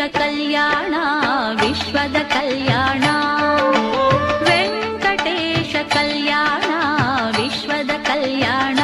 ಕಲ್ಯಾಣ ವಿಶ್ವದ ಕಲ್ಯಾಣ ವೆಂಕಟೇಶ ಕಲ್ಯಾಣ ವಿಶ್ವದ ಕಲ್ಯಾಣ.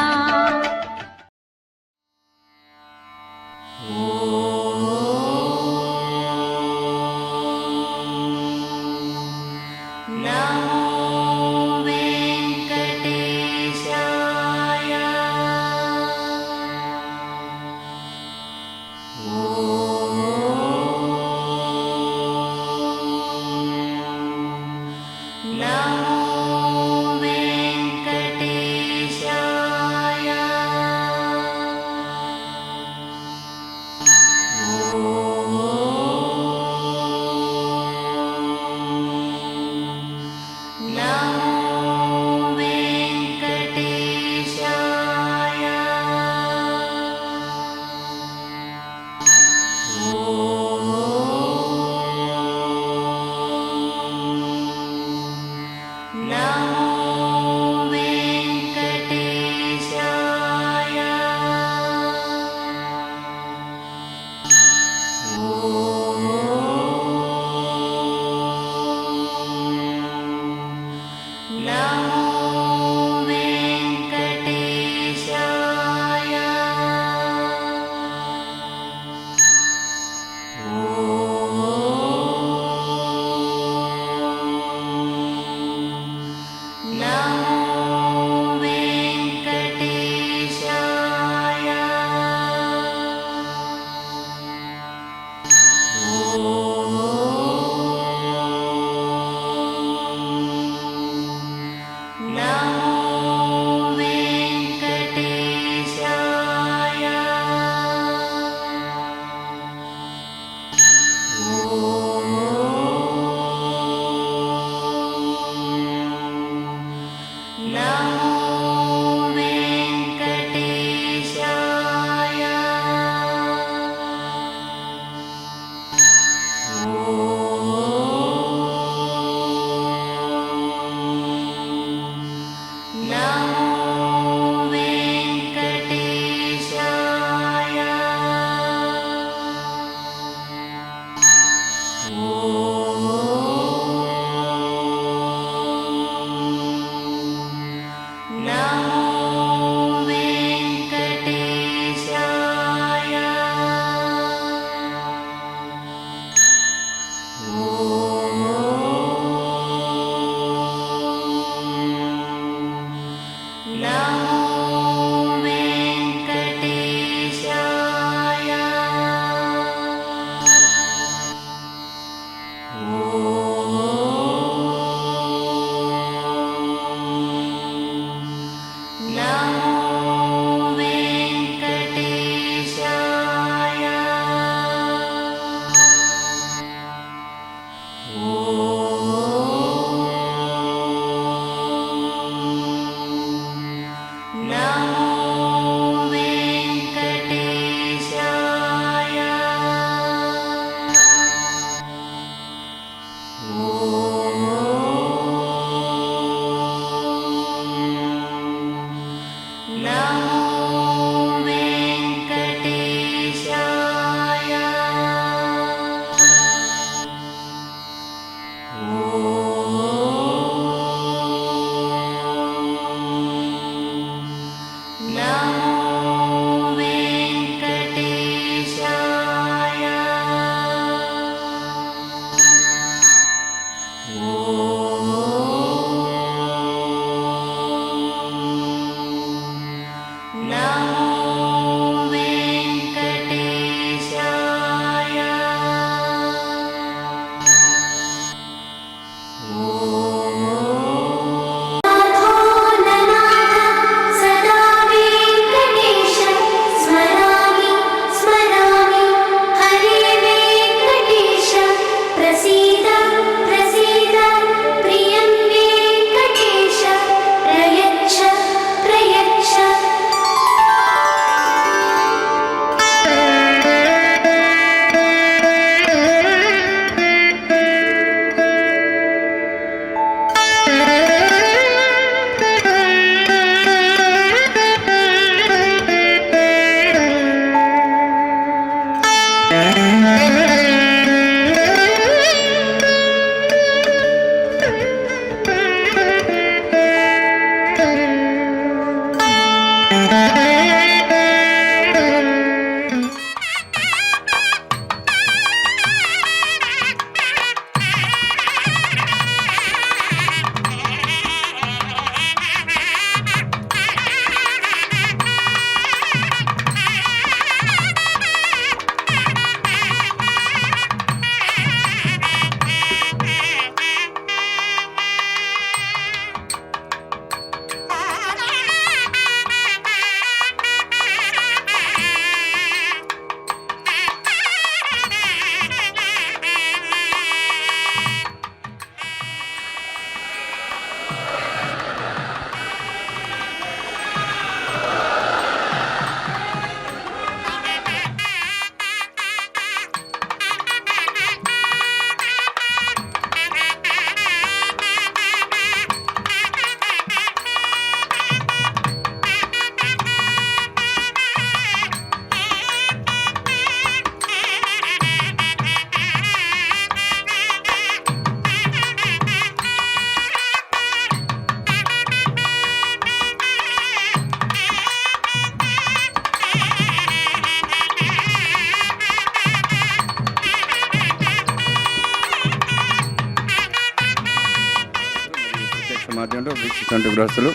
మాధ్యమంలో వీక్షిస్తున్న గృహస్థులు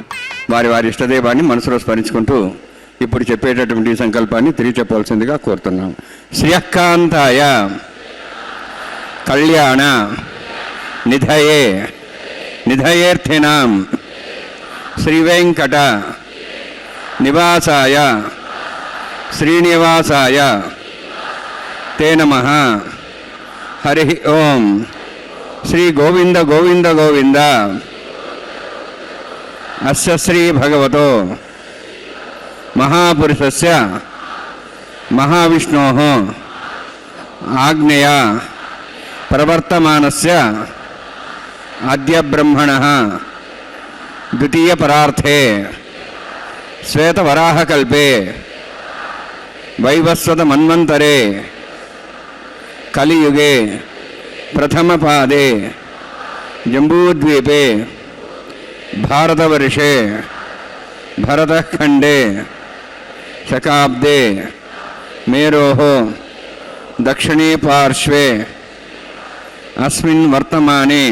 వారి వారి ఇష్టదైవాన్ని మనసులో స్మరించుకుంటూ ఇప్పుడు చెప్పేటటువంటి సంకల్పాన్ని తిరిగి చెప్పవలసిందిగా కోరుతున్నాం. శ్రియకాంతాయ కళ్యాణ నిధయే నిధయేర్థినాం శ్రీవేంకట నివాసాయ శ్రీనివాసాయ తే నమః. హరి ఓం. శ్రీ గోవింద గోవింద గోవింద. అస్య శ్రీ భగవతో మహాపురుషస్య మహావిష్ణోః ఆజ్ఞయా ప్రవర్తమానస్య అద్య బ్రహ్మణః ద్వితీయ పరార్థే శ్వేతవరాహకల్పే వైవస్వత మన్వంతరే కలియుగే ప్రథమపాదే జంబూద్వీపే భారతవర్షే భరతఖండే శకాబ్దే మేరోః దక్షిణే పార్శ్వే అస్మిన్ వర్తమానే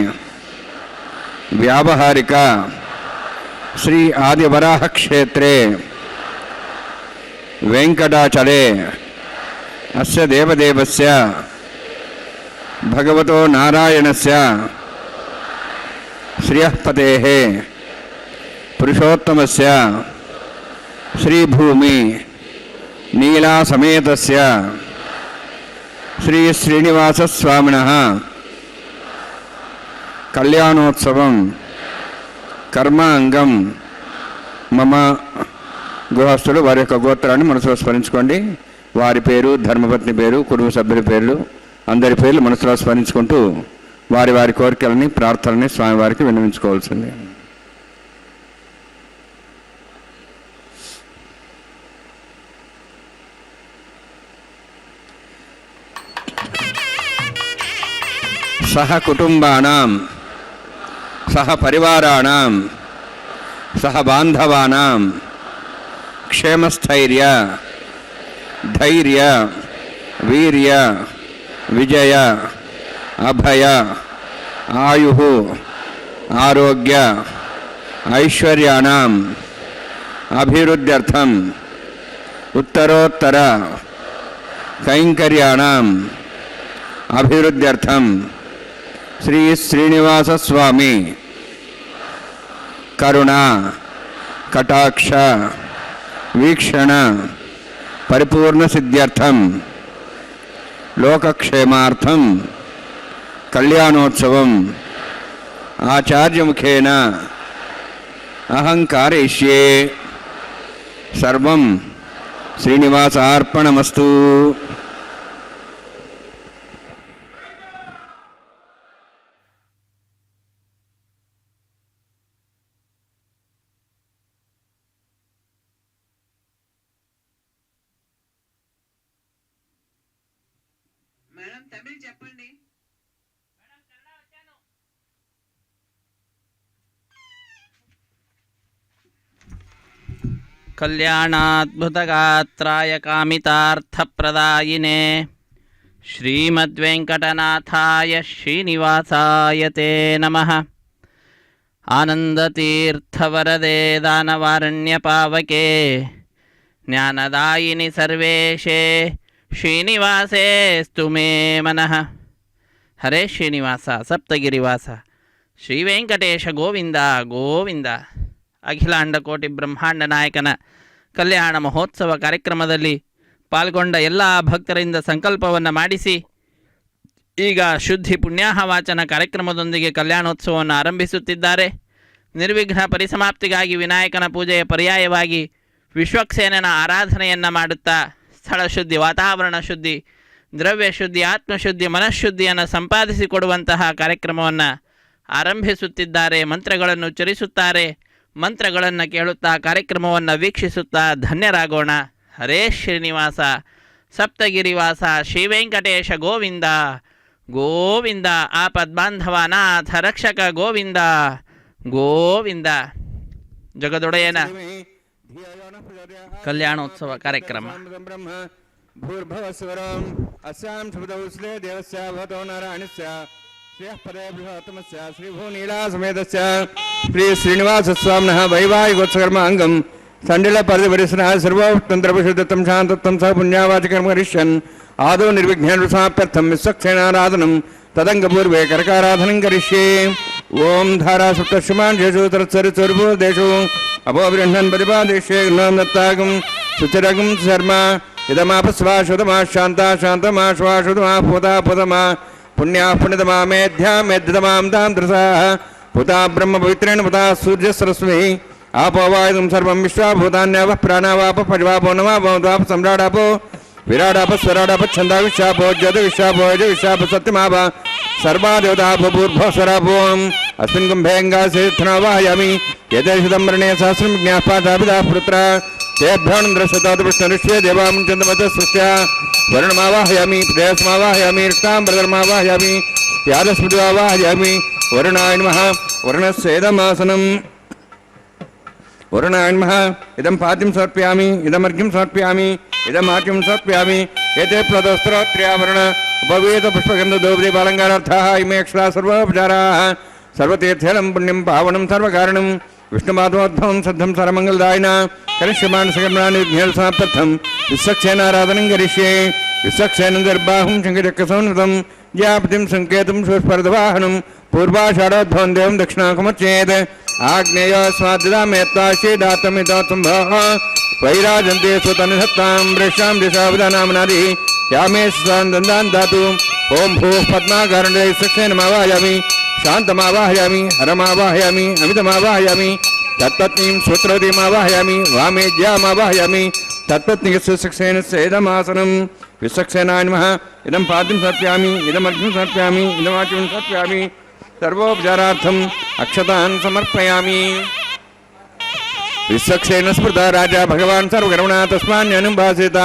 వ్యావహారిక శ్రీ ఆదివరాహ క్షేత్రే వెంకటాచలే అస్య దేవదేవస్య భగవతో నారాయణస్య శ్రియఃపతేః పురుషోత్తమస్య శ్రీభూమి నీలాసమేతస్య శ్రీ శ్రీనివాసస్వామినః కళ్యాణోత్సవం కర్మ అంగం మమ. గృహస్థులు వారి యొక్క గోత్రాన్ని మనసులో స్మరించుకోండి. వారి పేరు, ధర్మపత్ని పేరు, కుటుంబ సభ్యుల పేర్లు, అందరి పేర్లు మనసులో స్మరించుకుంటూ వారి వారి కోరికలని, ప్రార్థనని స్వామివారికి విన్నవించుకోవాల్సింది. సహ కుటుంబానాం సహ పరివారాణాం సహ బాంధవానాం క్షేమస్థైర్య ధైర్య వీర్య విజయ అభయ ఆయుః ఆరోగ్య ఐశ్వర్యాణం అభివృద్ధ్యర్థం ఉత్తరోత్తర కైంకర్యాణం అభివృద్ధ్యర్థం శ్రీ శ్రీనివాస స్వామి కరుణ కటాక్ష వీక్షణ పరిపూర్ణ సిద్ధ్యర్థం లోకక్షేమార్థం కళ్యాణోత్సవం ఆచార్యముఖేన అహం కారయిష్యే. సర్వం శ్రీనివాసార్పణమస్తు. మేడం తమిళ్ చెప్పండి. ಕಲ್ಯಾಣಾದ್ಭುತಗಾತ್ರಾಯ ಕಾಮಿತಾರ್ಥಪ್ರದಾಯಿನೇ ಶ್ರೀಮದ್ವೆಂಕಟನಾಥಾಯ ಶ್ರೀನಿವಾಸಾಯ ತೇ ನಮಃ. ಆನಂದತೀರ್ಥವರದೆ ದಾನವಾರಣ್ಯಪಾವಕೆ ಜ್ಞಾನದಾಯಿನಿ ಸರ್ವೇಶೇ ಶ್ರೀನಿವಾಸೇಸ್ತು ಮೇ ಮನಃ. ಹರೇ ಶ್ರೀನಿವಾಸ ಸಪ್ತಗಿರಿವಾಸ ಶ್ರೀ ವೆಂಕಟೇಶ ಗೋವಿಂದ ಗೋವಿಂದ. ಅಖಿಲಾಂಡ ಕೋಟಿ ಬ್ರಹ್ಮಾಂಡ ನಾಯಕನ ಕಲ್ಯಾಣ ಮಹೋತ್ಸವ ಕಾರ್ಯಕ್ರಮದಲ್ಲಿ ಪಾಲ್ಗೊಂಡ ಎಲ್ಲ ಭಕ್ತರಿಂದ ಸಂಕಲ್ಪವನ್ನು ಮಾಡಿಸಿ ಈಗ ಶುದ್ಧಿ ಪುಣ್ಯಾಹ ವಾಚನ ಕಾರ್ಯಕ್ರಮದೊಂದಿಗೆ ಕಲ್ಯಾಣೋತ್ಸವವನ್ನು ಆರಂಭಿಸುತ್ತಿದ್ದಾರೆ. ನಿರ್ವಿಘ್ನ ಪರಿಸಮಾಪ್ತಿಗಾಗಿ ವಿನಾಯಕನ ಪೂಜೆಯ ಪರ್ಯಾಯವಾಗಿ ವಿಶ್ವಕ್ಸೇನನ ಆರಾಧನೆಯನ್ನು ಮಾಡುತ್ತಾ ಸ್ಥಳ ಶುದ್ಧಿ, ವಾತಾವರಣ ಶುದ್ಧಿ, ದ್ರವ್ಯ ಶುದ್ಧಿ, ಆತ್ಮಶುದ್ಧಿ, ಮನಃಶುದ್ಧಿಯನ್ನು ಸಂಪಾದಿಸಿಕೊಡುವಂತಹ ಕಾರ್ಯಕ್ರಮವನ್ನು ಆರಂಭಿಸುತ್ತಿದ್ದಾರೆ. ಮಂತ್ರಗಳನ್ನು ಉಚ್ಚರಿಸುತ್ತಾರೆ. ಮಂತ್ರಗಳನ್ನು ಕೇಳುತ್ತಾ ಕಾರ್ಯಕ್ರಮವನ್ನು ವೀಕ್ಷಿಸುತ್ತಾ ಧನ್ಯರಾಗೋಣ. ಹರೇ ಶ್ರೀನಿವಾಸ ಸಪ್ತಗಿರಿವಾಸ ಶ್ರೀ ವೆಂಕಟೇಶ ಗೋವಿಂದ ಗೋವಿಂದ. ಆಪದ್ಬಾಂಧವನಾಥ ರಕ್ಷಕ ಗೋವಿಂದ ಗೋವಿಂದ. ಜಗದೊಡೆಯನ ಕಲ್ಯಾಣೋತ್ಸವ ಕಾರ್ಯಕ್ರಮ. ಭೂರ್ಭವಸ್ವರಂ ಅಸ್ಯಾಂ ಶಬ್ದೌಸ್ಲೇ ದೇವಸ್ಯ ಭವತೋ ನಾರಾಯಣಸ್ಯ ಶ್ರೇಯಃ ಪದೇ ಬೃಹತ್ತಮಸ್ಯ ಶ್ರೀ ಭೂ ನೀಲಾ ಸಮೇತಸ್ಯ ಶ್ರೀ ಶ್ರೀನಿವಾಸ ಸ್ವಾಮಿನಃ ವೈವಾಹಿಕೋತ್ಸಕರ್ಮ ಅಂಗಂ ಸಂಡಿಲ ಪರಿವರಿಸನಃ ಸರ್ವೋತ್ತಂತ್ರಪರಿಶುದ್ಧಂ ಶಾಂತತ್ವಂ ಸಹ ಪುಣ್ಯಾವಾಚಕರ್ಮ ಕರಿಷ್ಯನ್ ಆದೋ ನಿರ್ವಿಘ್ನೇನ ಸಮಾಪ್ಯರ್ಥಂ ವಿಶ್ವಕ್ಸೇನಾರಾಧನಂ ತದಂಗಪೂರ್ವೇ ಕರಕಾರಾಧನಂ ಕರಿಷ್ಯೆ. ಓಂ ಧಾರಾ ಸಪ್ತಶ್ರಮಾನ್ ಜೇಷು ತತ್ಸರಿಸರ್ಭೋ ದೇಶು ಅಭೋ ಬೃಹ್ಣನ್ ಪ್ರತಿಪಾದೇಶೇ ದತ್ತಾಗಂ ಸುಚಿರಗಂ ಶರ್ಮ ಇದಮಾಪಸ್ವಾಶುತಮಾ ಶಾಂತ ಶಾಂತಮಾ ಶ್ವಾಶುತಮಾ ಪುತಾ ಪುತಮಾ ಪುಣ್ಯಾ ಪುಣ್ಯತಮಾ ಮೇಧ್ಯಾ ಮೇಧ್ಯತಮಾಂ ತಾಂ ತ್ರಸಾ ಪುತಾ ಬ್ರಹ್ಮ ಪವಿತ್ರೇಣ ಪುತಾ ಸೂರ್ಯ ಸರಸ್ವತಿ आपो वायुं सर्वं विश्वाभूतान्यावः प्राणावापो पज्वापो नमापो सम्राडापो विराडापो स्वराडापो छन्दाविश्वापो ज्योतिविश्वापो यजुविश्वापो सत्यमापो सर्वादेवतापो भूर्भुवस्वरापोम् अस्मिन् कुम्भेऽङ्गासेथनावाहयामि यथेषिदम्बरणे सहस्रं ज्ञापाठापिता पुत्रा तेभ्योऽनन्द्रशतादृष्टनिष्ये देवां चन्द्रमतसृष्ट्या वरुणमावाहयामि प्रदेशमावाहयामि रक्ताम्बरधर्मावाहयामि यादस्मृतिमावाहयामि वरुणाय नमः. वरुणस्येदमासनम् वरुणाय नमः. इदं पाद्यं समर्पयामि, इदमर्घ्यं समर्पयामि, इदमाच्यं समर्पयामि. एते प्लवस्त्रोत्र्यावरण उपवेदपुष्पगन्धदोब्रीबालङ्कारार्थाः इमे अक्षरा सर्वोपचाराः सर्वतीर्थेलं पुण्यं पावनं सर्वकारणं विष्णुमाधवोद्भवं सद्धं सर्वमङ्गलदायिना करिष्यमानसकर्मणानि विघ्नेन समाप्त्यर्थं विश्वक्सेनाराधनं करिष्ये. विश्वक्सेनं गर्भाहुं शङ्खचक्रसंवृतं ज्यापतिं सङ्केतं सुस्पर्धवाहनं पूर्वाषाढोद्भवं देवं दक्षिणाकमर्चेत् आग्नेय स्वादिदामेत्ताशीदातमिदोत्सम्भः वैराजन्ते स्वतनुसत्तां वृक्षां दिशावदानामनादि यामे स्वान्दन्दान् दातु. ओं भूः पद्माकारण्डे सक्षेनमावाहयामि, शान्तमावाहयामि, हरमावाहयामि, अमितमावाहयामि, तत्पत्नीं सूत्रवतीमावाहयामि, वामेज्यामावाहयामि, तत्पत्नीस्य सक्षेनस्य इदमासनं. विश्वक्सेनाय नमः. इदं पाद्यं समर्पयामि, इदमर्घ्यं समर्पयामि, इदमाच्यं समर्पयामि. सर्वोपचारार्थम् अक्षतान् समर्पयामि. विश्वक्सेन स्मृता राजा भगवान् सर्वकर्मणा तस्मान्यनुभासेत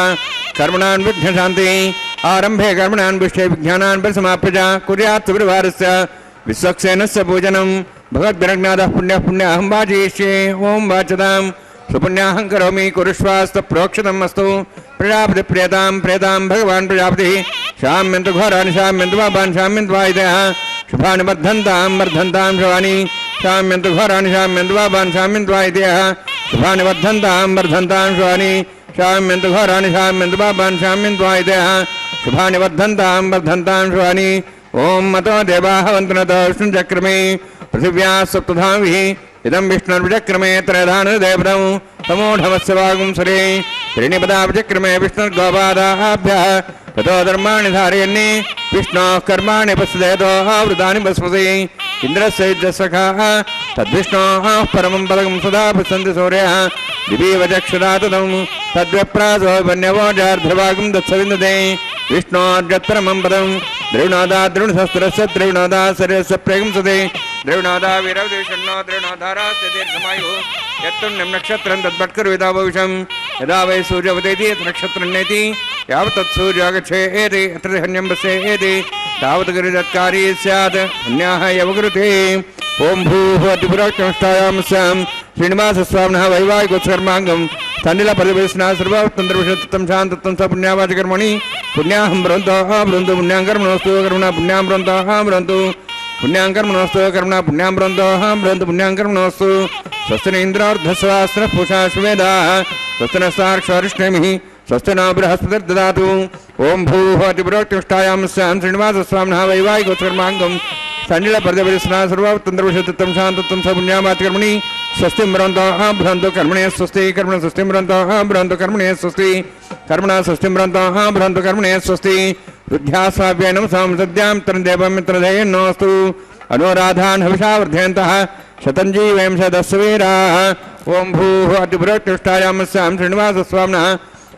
कर्मणान् विघ्नशान्ति आरम्भे कर्मणान् विष्टे विज्ञानान् परिसमाप्य कुर्यात् सुविवारस्य विश्वक्सेनस्य पूजनं भगवद्भिरज्ञातः पुण्यः पुण्याहं वाजयिष्ये. ओं वाचतां सुपुण्याहं करोमि कुरुष्वास्तप्रोक्षतम् अस्तु. प्रजापति प्रियतां प्रेतां भगवान् प्रजापतिः शाम्यन्तु घोराणि शाम्यन्तु पापान् शाम्यन्तु वायुदयः शुभानि वर्धन्तां वर्धन्तां शुभानि शाम्यन्तु घोराणि शाम्यन्तु पापान् शाम्यन्तु वायुदयः शुभानि वर्धन्तां वर्धन्तां शुभानि शाम्यन्तु घोराणि शाम्यन्तु पापान् शाम्यन्तु वायुदयः शुभानि वर्धन्तां वर्धन्तां शुभानि. ओं मतो देवाः वन्तुनतो विष्णुचक्रमे पृथिव्याः सप्तधाभिः इदं विष्णुर्विचक्रमे त्रयधानुदेवतं समूढमस्य वागुंसरे त्रीणिपदाभिचक्रमे विष्णुर्गोपादाभ्यः ततो धर्माणि धारयन्नि विष्णोः कर्माणि पश्यतो आवृतानि भस्मसि इन्द्रस्य युद्धसखाः तद्विष्णोः परमं पदकं सदा पश्यन्ति सूर्यः दिवीव चक्षुरा तदं तद्व्यप्रासो वन्यवोजार्धभागं दत्सविन्दते विष्णोर्गत्परमं पदं द्रविणोदा द्रविणशस्त्रस्य द्रविणोदा शरीरस्य प्रगंसते द्रविणोदा वीरवदेशन्नो द्रविणोधारास्य दीर्घमायुः यत्तुण्यं नक्षत्रं तद्भट्करुविदा भविष्यं यदा वै सूर्यवदेति नक्षत्रं नेति यावत् तत्सूर्यागच्छेति अत्र हन्यं वसेति तावत् गिरिदत्कारी स्यात् अन्याः यवगुरुते. ओं भूः अतिपुराष्टायां स्यां श्रीनिवासस्वामिनः वैवाहिकोत्सर्माङ्गं तण्डिल परिवेशना सर्वतन्त्रविषत्तं शान्तत्वं स पुण्यावाचकर्मणि पुण्याहं ब्रवन्तः ब्रवन्तु पुण्यां कर्मणोऽस्तु कर्मणा पुण्यां ब्रवन्तः ब्रवन्तु पुण्यां कर्मणोऽस्तु कर्मणा पुण्यां ब्रवन्तः ब्रवन्तु पुण्यां कर्मणोऽस्तु स्वस्ति न इन्द्रार्धस्वास्त्रः पूषा सुवेदाः स्वस्ति न साक्षारिष्णेमिः स्वस्ति न बृहस्पतिर्ददातु ॐ भूः अतिपुरोक्तिष्ठायां स्यां श्रीनिवासस्वामिनः वैवाहिकोत्सर्माङ्गं तण्डिल परिवेशना सर्वतन्त्रविषत्तं शान्तत्वं स पुण्यावाचकर्मणि स्वस्ति ब्रवन्तः ब्रवन्तु कर्मणे स्वस्ति कर्मण स्वस्ति ब्रवन्तः ब्रवन्तु कर्मणे स्वस्ति कर्मणा स्वस्ति ब्रवन्तः ब्रवन्तु कर्मणे स्वस्ति रुद्ध्यास्वाभ्यैनं संसद्यां तन्देवं मित्रधेयन्नोऽस्तु अनुराधान् हविषा वर्धयन्तः शतञ्जीवं सदस्वीराः ॐ भूः अतिपुरोक्तिष्ठायां स्यां श्रीनिवासस्वामिनः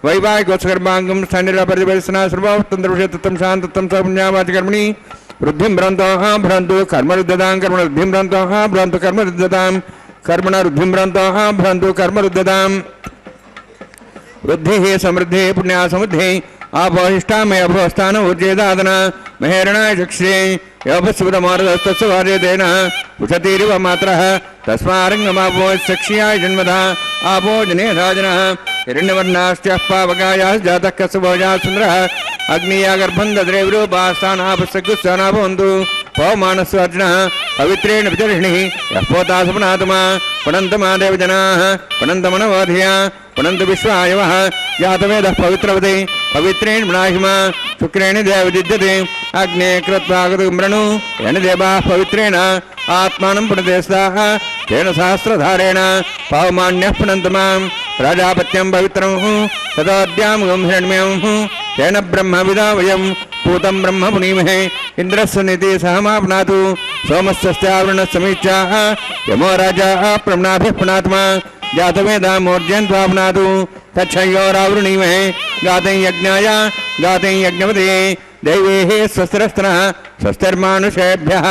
वैवाहिकोत्सर्माङ्गं तण्डिल परिवेशना सर्वतन्त्रविषत्तं शान्तत्वं स पुण्यावाचकर्मणि वृद्धिं ब्रवन्तः ब्रवन्तु कर्मरुद्धतां कर्मण वृद्धिं ब्रवन्तः ब्रवन्तु कर्मरुद्धतां कर्मण वृद्धिं ब्रवन्तः ब्रवन्तु कर्मरुद्धतां वृद्धिः समृद्धिः पुण्या समुद्धिः आपोहिष्ठामय अभोस्थान ऊर्जेदादन महेरणाय चक्षे योपस्वतमारदस्तस्य वार्यतेन उषतीरिव मात्रः तस्मारङ्गमापोश्चक्ष्याय जन्मधा आपो जने राजनः हिरण्यवर्णाश्चः पावकायाः जातः कसवोजाः सुन्दरः अग्निया गर्भं दद्रे विरूपास्थानापस्सकुस्थानाभवन्तु पवमानस्वार्जनः पवित्रेण विचर्षिणिः यः पोतासपनात्मा पुनन्तमा देवजनाः पुनन्तमनवोधिया पुनन्तु विश्वायवः जातवेदः पवित्रवते पवित्रेण मृणाहिमा शुक्रेण देवयुज्यते अग्ने कृत्वा मृणु येन देवाः पवित्रेण आत्मानं पुनते स्ताः तेन सहस्रधारेण पावमान्यः पुनन्तमां प्राजापत्यं पवित्रं तदोद्यामुगं हिरण्यं तेन ब्रह्मविदा वयं पूतं ब्रह्म पुनीमहे इन्द्रस्य नीति सहमाप्नातु सोमस्यस्यावृणसमीक्षाः यमो राजा प्रम्नाभिः पुनात्मा जातवेदामोर्जयन्त्वाप्नातु तच्छयोरावृणीमहे गातं यज्ञाय गातं यज्ञपते दैवेः स्वस्तिरस्तनः स्वस्तिर्मानुषेभ्यः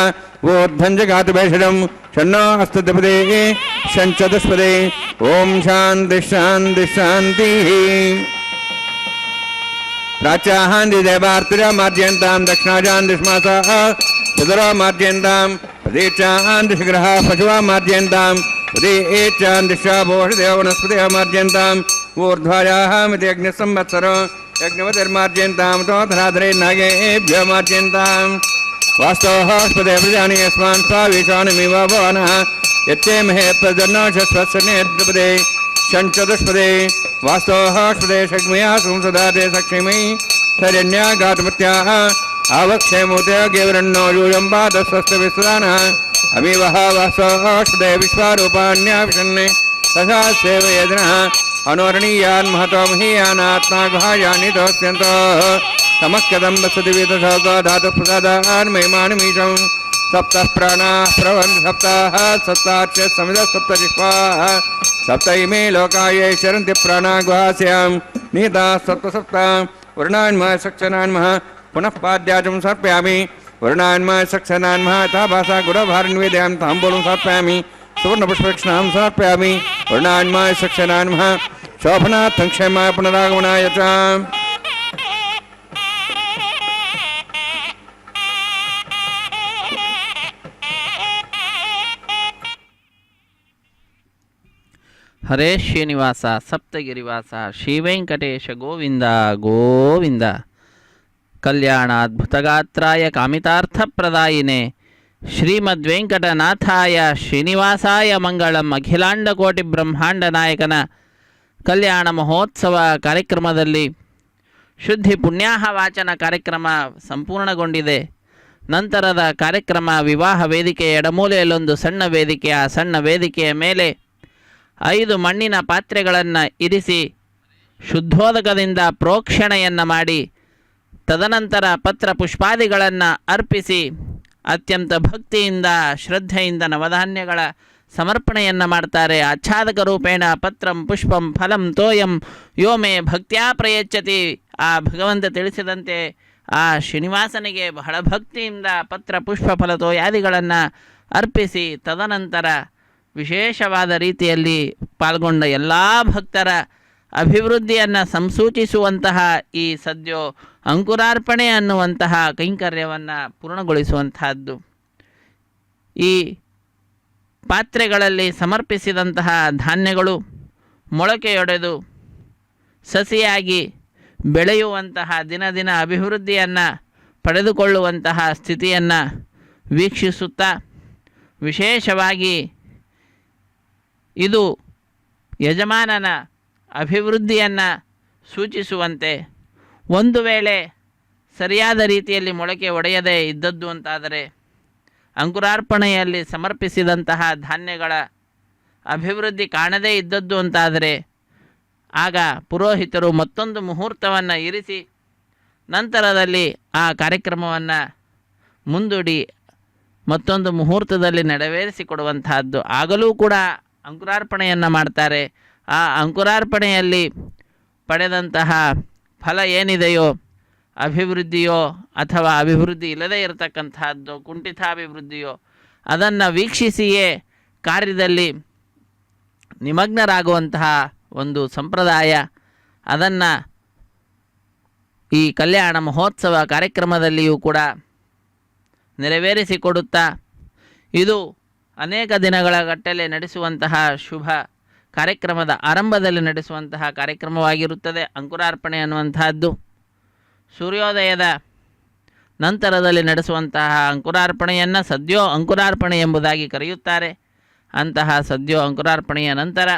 ऊर्ध्वं जगातु भेषजं षण्णो हस्तद्विपदे षञ्चतुष्पदे ॐ शान्तिः शान्तिः शान्तिः प्राच्याहान्दिदेवार्तिरामार्जयन्तां दक्षिणाजान्दिष्मासाः चतुरामार्जयन्तां प्रतीक्षान्दिशग्रहाः पशुवामार्जयन्तां प्रतीक्षान्दिशाभोषदेव वनस्पतिमार्जयन्तां ऊर्ध्वायाः मिति यज्ञसंवत्सरो यज्ञवतिर्मार्जयन्तां तोधराधरे नागेभ्यो मार्जयन्तां वास्तवः स्पदे प्रजानि यस्मान् स्वावीशानमिव भवनः यच्चेमहे प्रजन्नोषस्वस्नेद्रुपदे षण्चतुष्पदे वास्तवः स्पदे शग्मया संसदाते सक्षिमयि शरण्याघातमत्याः आवक्षेमूते गेवरण्णो यूयं पादस्वस्तविस्वानः अमीवः वास्तवः स्पदे विश्वारूपाण्याविशन्ने तथा सेवयेदिनः अनोरणीयान् महतो महीयानात्मा गुहायानि दोस्यन्तः तमक्कदं वसति विदशोको धातुप्रसादान् महिमानमीशं सप्तः प्राणाः प्रवन् सप्ताः सप्ताच्च समिदः सप्तजिह्वाः सप्त इमे लोकाये चरन्ति प्राणा गुहास्यां नीताः सप्तसप्ता वर्णान्मः सक्षनान्मः पुनः पाद्याचं समर्पयामि वर्णान्मः सक्षनान्मः यथा भाषा गुरभारन्वेदयां ताम्बूलं समर्पयामि सुवर्णपुष्पक्षणां समर्पयामि वर्णान्मः सक्षनान्मः शोभनार्थं क्षेमाय पुनरागमनाय च ಹರೇ ಶ್ರೀನಿವಾಸ ಸಪ್ತಗಿರಿವಾಸ ಶ್ರೀವೆಂಕಟೇಶ ಗೋವಿಂದ ಗೋವಿಂದ ಕಲ್ಯಾಣಾದ್ಭುತಗಾತ್ರಾಯ ಕಾಮಿತಾರ್ಥಪ್ರದಾಯಿನೇ ಶ್ರೀಮದ್ವೆಂಕಟನಾಥಾಯ ಶ್ರೀನಿವಾಸಾಯ ಮಂಗಳಂ ಅಖಿಲಾಂಡಕೋಟಿ ಬ್ರಹ್ಮಾಂಡ ನಾಯಕನ ಕಲ್ಯಾಣ ಮಹೋತ್ಸವ ಕಾರ್ಯಕ್ರಮದಲ್ಲಿ ಶುದ್ಧಿ ಪುಣ್ಯಾಹ ವಾಚನ ಕಾರ್ಯಕ್ರಮ ಸಂಪೂರ್ಣಗೊಂಡಿದೆ. ನಂತರದ ಕಾರ್ಯಕ್ರಮ ವಿವಾಹ ವೇದಿಕೆಯ ಎಡಮೂಲೆಯಲ್ಲೊಂದು ಸಣ್ಣ ವೇದಿಕೆ, ಆ ಸಣ್ಣ ವೇದಿಕೆಯ ಮೇಲೆ 5 ಮಣ್ಣಿನ ಪಾತ್ರೆಗಳನ್ನು ಇರಿಸಿ ಶುದ್ಧೋದಕದಿಂದ ಪ್ರೋಕ್ಷಣೆಯನ್ನು ಮಾಡಿ ತದನಂತರ ಪತ್ರ ಪುಷ್ಪಾದಿಗಳನ್ನು ಅರ್ಪಿಸಿ ಅತ್ಯಂತ ಭಕ್ತಿಯಿಂದ ಶ್ರದ್ಧೆಯಿಂದ ನವಧಾನ್ಯಗಳ ಸಮರ್ಪಣೆಯನ್ನು ಮಾಡ್ತಾರೆ. ಆಚ್ಛಾದಕ ರೂಪೇಣ ಪತ್ರಂ ಪುಷ್ಪಂ ಫಲಂ ತೋಯಂ ಯೋ ಮೇ ಭಕ್ತ್ಯಾ ಪ್ರಯಚ್ಛತಿ. ಆ ಭಗವಂತ ತಿಳಿಸಿದಂತೆ ಆ ಶ್ರೀನಿವಾಸನಿಗೆ ಬಹಳ ಭಕ್ತಿಯಿಂದ ಪತ್ರ ಪುಷ್ಪ ಫಲ ತೋಯಾದಿಗಳನ್ನು ಅರ್ಪಿಸಿ ತದನಂತರ ವಿಶೇಷವಾದ ರೀತಿಯಲ್ಲಿ ಪಾಲ್ಗೊಂಡ ಎಲ್ಲ ಭಕ್ತರ ಅಭಿವೃದ್ಧಿಯನ್ನು ಸಂಸೂಚಿಸುವಂತಹ ಈ ಸದ್ಯೋ ಅಂಕುರಾರ್ಪಣೆ ಅನ್ನುವಂತಹ ಕೈಂಕರ್ಯವನ್ನು ಪೂರ್ಣಗೊಳಿಸುವಂತಹದ್ದು. ಈ ಪಾತ್ರೆಗಳಲ್ಲಿ ಸಮರ್ಪಿಸಿದಂತಹ ಧಾನ್ಯಗಳು ಮೊಳಕೆಯೊಡೆದು ಸಸಿಯಾಗಿ ಬೆಳೆಯುವಂತಹ ದಿನ ದಿನ ಅಭಿವೃದ್ಧಿಯನ್ನು ಪಡೆದುಕೊಳ್ಳುವಂತಹ ಸ್ಥಿತಿಯನ್ನು ವೀಕ್ಷಿಸುತ್ತಾ, ವಿಶೇಷವಾಗಿ ಇದು ಯಜಮಾನನ ಅಭಿವೃದ್ಧಿಯನ್ನು ಸೂಚಿಸುವಂತೆ, ಒಂದು ವೇಳೆ ಸರಿಯಾದ ರೀತಿಯಲ್ಲಿ ಮೊಳಕೆ ಒಡೆಯದೇ ಇದ್ದದ್ದು ಅಂತಾದರೆ, ಅಂಕುರಾರ್ಪಣೆಯಲ್ಲಿ ಸಮರ್ಪಿಸಿದಂತಹ ಧಾನ್ಯಗಳ ಅಭಿವೃದ್ಧಿ ಕಾಣದೇ ಇದ್ದದ್ದು ಅಂತಾದರೆ, ಆಗ ಪುರೋಹಿತರು ಮತ್ತೊಂದು ಮುಹೂರ್ತವನ್ನು ಇರಿಸಿ ನಂತರದಲ್ಲಿ ಆ ಕಾರ್ಯಕ್ರಮವನ್ನು ಮುಂದೂಡಿ ಮತ್ತೊಂದು ಮುಹೂರ್ತದಲ್ಲಿ ನೆರವೇರಿಸಿಕೊಡುವಂತಹದ್ದು. ಆಗಲೂ ಕೂಡ ಅಂಕುರಾರ್ಪಣೆಯನ್ನು ಮಾಡ್ತಾರೆ. ಆ ಅಂಕುರಾರ್ಪಣೆಯಲ್ಲಿ ಪಡೆದಂತಹ ಫಲ ಏನಿದೆಯೋ, ಅಭಿವೃದ್ಧಿಯೋ ಅಥವಾ ಅಭಿವೃದ್ಧಿ ಇಲ್ಲದೇ ಇರತಕ್ಕಂತಹದ್ದು, ಕುಂಠಿತಾಭಿವೃದ್ಧಿಯೋ, ಅದನ್ನು ವೀಕ್ಷಿಸಿಯೇ ಕಾರ್ಯದಲ್ಲಿ ನಿಮಗ್ನರಾಗುವಂತಹ ಒಂದು ಸಂಪ್ರದಾಯ. ಅದನ್ನು ಈ ಕಲ್ಯಾಣ ಮಹೋತ್ಸವ ಕಾರ್ಯಕ್ರಮದಲ್ಲಿಯೂ ಕೂಡ ನೆರವೇರಿಸಿಕೊಡುತ್ತಾ, ಇದು ಅನೇಕ ದಿನಗಳ ಗಟ್ಟಲೆ ನಡೆಸುವಂತಹ ಶುಭ ಕಾರ್ಯಕ್ರಮದ ಆರಂಭದಲ್ಲಿ ನಡೆಸುವಂತಹ ಕಾರ್ಯಕ್ರಮವಾಗಿರುತ್ತದೆ ಅಂಕುರಾರ್ಪಣೆ ಅನ್ನುವಂತಹದ್ದು. ಸೂರ್ಯೋದಯದ ನಂತರದಲ್ಲಿ ನಡೆಸುವಂತಹ ಅಂಕುರಾರ್ಪಣೆಯನ್ನು ಸದ್ಯೋ ಅಂಕುರಾರ್ಪಣೆ ಎಂಬುದಾಗಿ ಕರೆಯುತ್ತಾರೆ. ಅಂತಹ ಸದ್ಯೋ ಅಂಕುರಾರ್ಪಣೆಯ ನಂತರ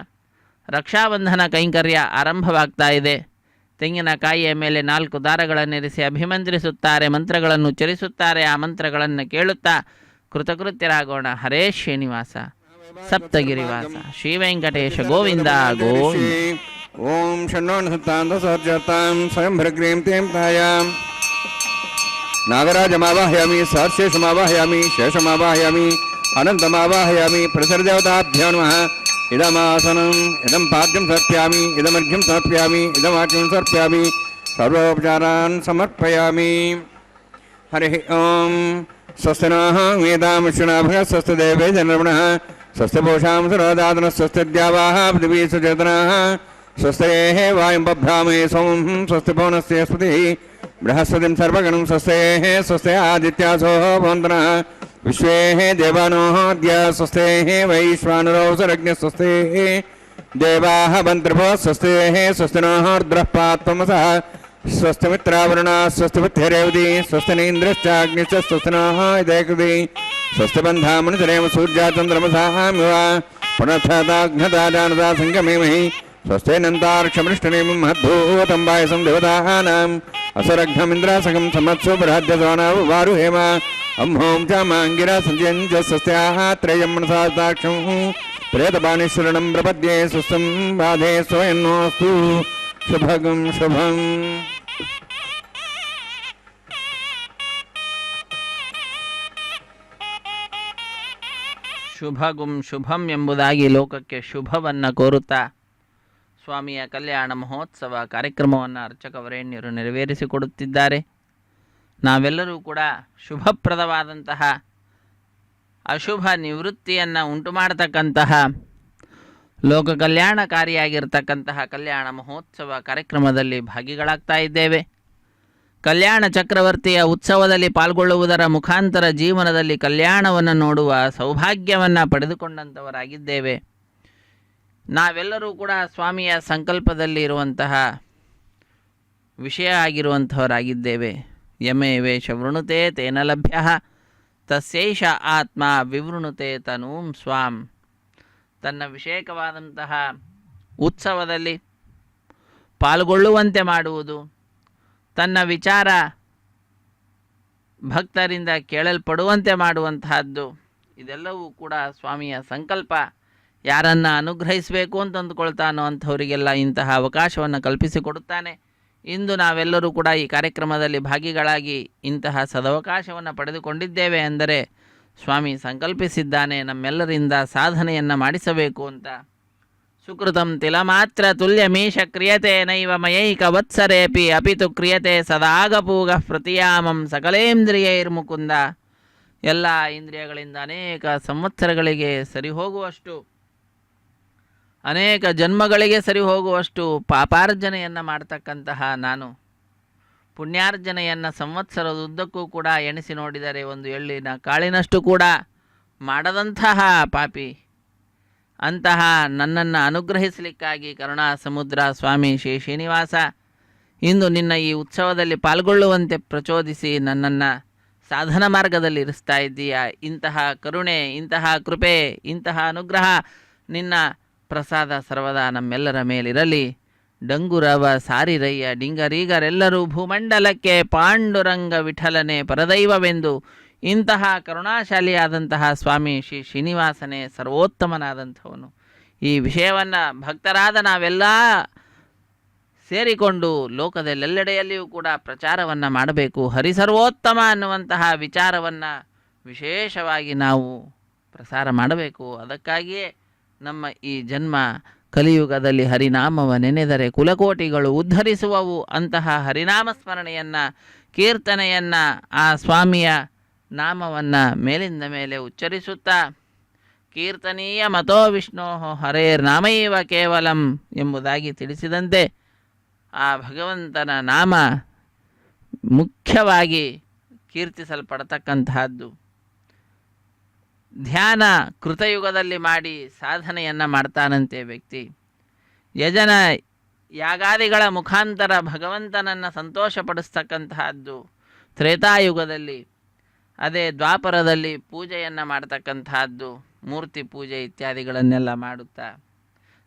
ರಕ್ಷಾಬಂಧನ ಕೈಂಕರ್ಯ ಆರಂಭವಾಗ್ತಾ ಇದೆ. ತೆಂಗಿನಕಾಯಿಯ ಮೇಲೆ 4 ದಾರಗಳನ್ನಿರಿಸಿ ಅಭಿಮಂತ್ರಿಸುತ್ತಾರೆ, ಮಂತ್ರಗಳನ್ನು ಉಚ್ಚರಿಸುತ್ತಾರೆ. ಆ ಮಂತ್ರಗಳನ್ನು ಕೇಳುತ್ತಾ ಕೃತಕೃತ್ಯರಾಗೋಣ. ಹರೇ ಶ್ರೀನಿವಾಸ ಸಪ್ತಗಿರಿವಾಸ ಶ್ರೀ ವೆಂಕಟೇಶ ಗೋವಿಂದ ಗೋವಿಂದ. ಓಂ ಷಣ್ಣೋನ್ಸತ್ತಾಂ ಸ್ವಯಂ ಭೃಗ್ರೀಂ ತೇಂ ತಾಯಾಂ ನಾಗರಾಜಮಾವಾಹಯಾಮಿ, ಸಹಸ್ರೇಶಮಾವಾಹಯಾಮಿ, ಶೇಷಮಾವಾಹಯಾಮಿ, ಅನಂತಮಾವಾಹಯಾಮಿ. ಪ್ರಸರದೇವತಾಭ್ಯೋ ನಮಃ. ಇದಮಾಸನಂ ಇದಂ ಪಾದ್ಯಂ ಸಮರ್ಪ್ಯಾಮಿ, ಇದಮರ್ಘ್ಯಂ ಸಮರ್ಪ್ಯಾಮಿ, ಇದಮಾಚ್ಯಂ ಸಮರ್ಪ್ಯಾಮಿ, ಸರ್ವೋಪಚಾರಾನ್ ಸಮರ್ಪಯಾಮಿ. ಹರಿ ಓಂ. ಸ್ವಸ್ತಿ ನಃ ವೇದಾಂ ವಿಶ್ವನಾಭಃ, ಸ್ವಸ್ತಿ ದೇವೇ ಜನರ್ಮಣಃ, ಸ್ವಸ್ತಿ ಪೂಷಾಂ ಸರೋದಾದನಃ, ಸ್ವಸ್ತಿ ದ್ಯಾವಾಃ ಪೃಥಿವೀ ಸುಚೇತನಃ, ಸ್ವಸ್ತೆಃ ವಾಯುಂ ಬಭ್ರಾಮೇ ಸೋಮಂ, ಸ್ವಸ್ತಿ ಪವನಸ್ಯ ಸ್ಪತಿಃ ಬೃಹಸ್ಪತಿಂ ಸರ್ವಗಣಂ, ಸ್ವಸ್ತೆಃ ಸ್ವಸ್ತಿ ಆದಿತ್ಯಾಸೋ ಭವಂತನಃ, ವಿಶ್ವೇಃ ದೇವಾನೋಃ ಅದ್ಯ ಸ್ವಸ್ತೆಃ ವೈಶ್ವಾನರೋ ಸರ್ವಜ್ಞ, ಸ್ವಸ್ತೆಃ ದೇವಾಃ ಭವಂತೃಭೋ, ಸ್ವಸ್ತೆಃ ಸ್ವಸ್ತಿ ನಃ ರುದ್ರಃ ಪಾತ್ವಮಸಃ, ಸ್ವಸ್ತಿ ಮಿತ್ರಾವರುಣ, ಸ್ವಸ್ತಿ ಪಥ್ಯರೇವತಿ, ಸ್ವಸ್ತಿ ನೇಂದ್ರಶ್ಚಾಗ್ನಿಶ್ಚ, ಸ್ವಸ್ತಿ ನಃ ಇದೇಕೃತಿ, ಸ್ವಸ್ತಿ ಬಂಧಾಮಣಿತರೇಮ ಸೂರ್ಯಾಚಂದ್ರಮಸಾಮಿವ ಪುನಃತಾಘ್ನತಾಜಾನತಾ ಸಂಗಮೇಮಹಿ, ಸ್ವಸ್ತೆನಂತಾರ್ಕ್ಷಮೃಷ್ಟನೇಮಂ ಮಹದ್ಭೂತಂ ಪಾಯಸಂ ದೇವತಾನಾಂ ಅಸುರಘ್ನಮಿಂದ್ರಾಸಕಂ ಸಮತ್ಸು ಬೃಹದ್ಯಸೋನಾವಾರು ಹೇಮ ಅಂಹೋಂ ಚಾಮಾಂಗಿರ ಸಂಜಯಂ ಚ ಸ್ವಸ್ತ್ಯಾಃ ತ್ರಯಂ ಮನಸಾಕ್ಷಂ ಪ್ರೇತಪಾಣಿಶ್ವರಣಂ ಪ್ರಪದ್ಯೆ ಸ್ವಸ್ಥಂ ಬಾಧೆ ಸ್ವಯನ್ನೋಸ್ತು ಶುಭಗಂ ಶುಭಂ. ಶುಭಗುಂ ಶುಭಂ ಎಂಬುದಾಗಿ ಲೋಕಕ್ಕೆ ಶುಭವನ್ನು ಕೋರುತ್ತಾ ಸ್ವಾಮಿಯ ಕಲ್ಯಾಣ ಮಹೋತ್ಸವ ಕಾರ್ಯಕ್ರಮವನ್ನು ಅರ್ಚಕವರೇಣ್ಯರು ನೆರವೇರಿಸಿಕೊಡುತ್ತಿದ್ದಾರೆ. ನಾವೆಲ್ಲರೂ ಕೂಡ ಶುಭಪ್ರದವಾದಂತಹ ಅಶುಭ ನಿವೃತ್ತಿಯನ್ನು ಉಂಟು ಮಾಡತಕ್ಕಂತಹ ಲೋಕ ಕಲ್ಯಾಣಕಾರಿಯಾಗಿರ್ತಕ್ಕಂತಹ ಕಲ್ಯಾಣ ಮಹೋತ್ಸವ ಕಾರ್ಯಕ್ರಮದಲ್ಲಿ ಭಾಗಿಗಳಾಗ್ತಾ ಇದ್ದೇವೆ. ಕಲ್ಯಾಣ ಚಕ್ರವರ್ತಿಯ ಉತ್ಸವದಲ್ಲಿ ಪಾಲ್ಗೊಳ್ಳುವುದರ ಮುಖಾಂತರ ಜೀವನದಲ್ಲಿ ಕಲ್ಯಾಣವನ್ನು ನೋಡುವ ಸೌಭಾಗ್ಯವನ್ನು ಪಡೆದುಕೊಂಡಂಥವರಾಗಿದ್ದೇವೆ. ನಾವೆಲ್ಲರೂ ಕೂಡ ಸ್ವಾಮಿಯ ಸಂಕಲ್ಪದಲ್ಲಿ ಇರುವಂತಹ ವಿಷಯ ಆಗಿರುವಂಥವರಾಗಿದ್ದೇವೆ. ಯಮೇವೇಶ ವೃಣುತೆ ತೇನ ಲಭ್ಯ ತಸ್ಯೈಷ ಆತ್ಮ ವಿವೃಣುತೆ ತನೂಂ ಸ್ವಾಂ. ತನ್ನ ವಿಷೇಕವಾದಂತಹ ಉತ್ಸವದಲ್ಲಿ ಪಾಲ್ಗೊಳ್ಳುವಂತೆ ಮಾಡುವುದು, ತನ್ನ ವಿಚಾರ ಭಕ್ತರಿಂದ ಕೇಳಲ್ಪಡುವಂತೆ ಮಾಡುವಂತಹದ್ದು, ಇದೆಲ್ಲವೂ ಕೂಡ ಸ್ವಾಮಿಯ ಸಂಕಲ್ಪ. ಯಾರನ್ನು ಅನುಗ್ರಹಿಸಬೇಕು ಅಂತ ಅಂದುಕೊಳ್ತಾನೋ ಅಂಥವರಿಗೆಲ್ಲ ಇಂತಹ ಅವಕಾಶವನ್ನು ಕಲ್ಪಿಸಿಕೊಡುತ್ತಾನೆ. ಇಂದು ನಾವೆಲ್ಲರೂ ಕೂಡ ಈ ಕಾರ್ಯಕ್ರಮದಲ್ಲಿ ಭಾಗಿಗಳಾಗಿ ಇಂತಹ ಸದವಕಾಶವನ್ನು ಪಡೆದುಕೊಂಡಿದ್ದೇವೆ ಅಂದರೆ ಸ್ವಾಮಿ ಸಂಕಲ್ಪಿಸಿದ್ದಾನೆ ನಮ್ಮೆಲ್ಲರಿಂದ ಸಾಧನೆಯನ್ನು ಮಾಡಿಸಬೇಕು ಅಂತ. ಸುಕೃತಂ ತಿಲಮಾತ್ರ ತುಲ್ಯಮೀಶ ಕ್ರಿಯತೆ ನೈವ ಮಯೈಕ ವತ್ಸರೇಪಿ ಅಪಿತು ಕ್ರಿಯತೆ ಸದಾಗಪೂಗ ಪ್ರತಿಯಾಮಂ ಸಕಲೇಂದ್ರಿಯೈರ್ಮುಕುಂದ. ಎಲ್ಲ ಇಂದ್ರಿಯಗಳಿಂದ ಅನೇಕ ಸಂವತ್ಸರಗಳಿಗೆ ಸರಿ ಹೋಗುವಷ್ಟು, ಅನೇಕ ಜನ್ಮಗಳಿಗೆ ಸರಿ ಹೋಗುವಷ್ಟು ಪಾಪಾರ್ಜನೆಯನ್ನು ಮಾಡ್ತಕ್ಕಂತಹ ನಾನು ಪುಣ್ಯಾರ್ಜನೆಯನ್ನು ಸಂವತ್ಸರದ ಉದ್ದಕ್ಕೂ ಕೂಡ ಎಣಿಸಿ ನೋಡಿದರೆ ಒಂದು ಎಳ್ಳಿನ ಕಾಳಿನಷ್ಟು ಕೂಡ ಮಾಡದಂತಹ ಪಾಪಿ. ಅಂತಹ ನನ್ನನ್ನು ಅನುಗ್ರಹಿಸಲಿಕ್ಕಾಗಿ ಕರುಣಾ ಸಮುದ್ರ ಸ್ವಾಮಿ ಶ್ರೀ ಶ್ರೀನಿವಾಸ ಇಂದು ನಿನ್ನ ಈ ಉತ್ಸವದಲ್ಲಿ ಪಾಲ್ಗೊಳ್ಳುವಂತೆ ಪ್ರಚೋದಿಸಿ ನನ್ನನ್ನು ಸಾಧನ ಮಾರ್ಗದಲ್ಲಿ ಇರಿಸ್ತಾ ಇದ್ದೀಯ. ಇಂತಹ ಕರುಣೆ, ಇಂತಹ ಕೃಪೆ, ಇಂತಹ ಅನುಗ್ರಹ ನಿನ್ನ ಪ್ರಸಾದ ಸರ್ವದಾ ನಮ್ಮೆಲ್ಲರ ಮೇಲಿರಲಿ. ಡಂಗುರವ ಸಾರಿರಯ್ಯ ಡಿಂಗರೀಗರೆಲ್ಲರೂ ಭೂಮಂಡಲಕ್ಕೆ ಪಾಂಡುರಂಗ ವಿಠಲನೆ ಪರದೈವವೆಂದು ಇಂತಹ ಕರುಣಾಶಾಲಿಯಾದಂತಹ ಸ್ವಾಮಿ ಶ್ರೀ ಶ್ರೀನಿವಾಸನೇ ಸರ್ವೋತ್ತಮನಾದಂಥವನು. ಈ ವಿಷಯವನ್ನು ಭಕ್ತರಾದ ನಾವೆಲ್ಲ ಸೇರಿಕೊಂಡು ಲೋಕದಲ್ಲೆಲ್ಲೆಡೆಯಲ್ಲಿಯೂ ಕೂಡ ಪ್ರಚಾರವನ್ನು ಮಾಡಬೇಕು. ಹರಿಸರ್ವೋತ್ತಮ ಅನ್ನುವಂತಹ ವಿಚಾರವನ್ನು ವಿಶೇಷವಾಗಿ ನಾವು ಪ್ರಸಾರ ಮಾಡಬೇಕು. ಅದಕ್ಕಾಗಿಯೇ ನಮ್ಮ ಈ ಜನ್ಮ ಕಲಿಯುಗದಲ್ಲಿ ಹರಿನಾಮವ ನೆನೆದರೆ ಕುಲಕೋಟಿಗಳು ಉದ್ಧರಿಸುವವು. ಅಂತಹ ಹರಿನಾಮ ಸ್ಮರಣೆಯನ್ನು, ಕೀರ್ತನೆಯನ್ನು, ಆ ಸ್ವಾಮಿಯ ನಾಮವನ್ನು ಮೇಲಿಂದ ಮೇಲೆ ಉಚ್ಚರಿಸುತ್ತಾ ಕೀರ್ತನೀಯ ಮತೋ ವಿಷ್ಣೋ ಹರೇರ್ನಾಮೈವ ಕೇವಲಂ ಎಂಬುದಾಗಿ ತಿಳಿಸಿದಂತೆ ಆ ಭಗವಂತನ ನಾಮ ಮುಖ್ಯವಾಗಿ ಕೀರ್ತಿಸಲ್ಪಡತಕ್ಕಂತಹದ್ದು. ಧ್ಯಾನ ಕೃತಯುಗದಲ್ಲಿ ಮಾಡಿ ಸಾಧನೆಯನ್ನು ಮಾಡ್ತಾನಂತೆ ವ್ಯಕ್ತಿ. ಯಜನ ಯಾಗಾದಿಗಳ ಮುಖಾಂತರ ಭಗವಂತನನ್ನು ಸಂತೋಷಪಡಿಸ್ತಕ್ಕಂತಹದ್ದು ತ್ರೇತಾಯುಗದಲ್ಲಿ. ಅದೇ ದ್ವಾಪರದಲ್ಲಿ ಪೂಜೆಯನ್ನು ಮಾಡ್ತಕ್ಕಂತಹದ್ದು, ಮೂರ್ತಿ ಪೂಜೆ ಇತ್ಯಾದಿಗಳನ್ನೆಲ್ಲ ಮಾಡುತ್ತಾ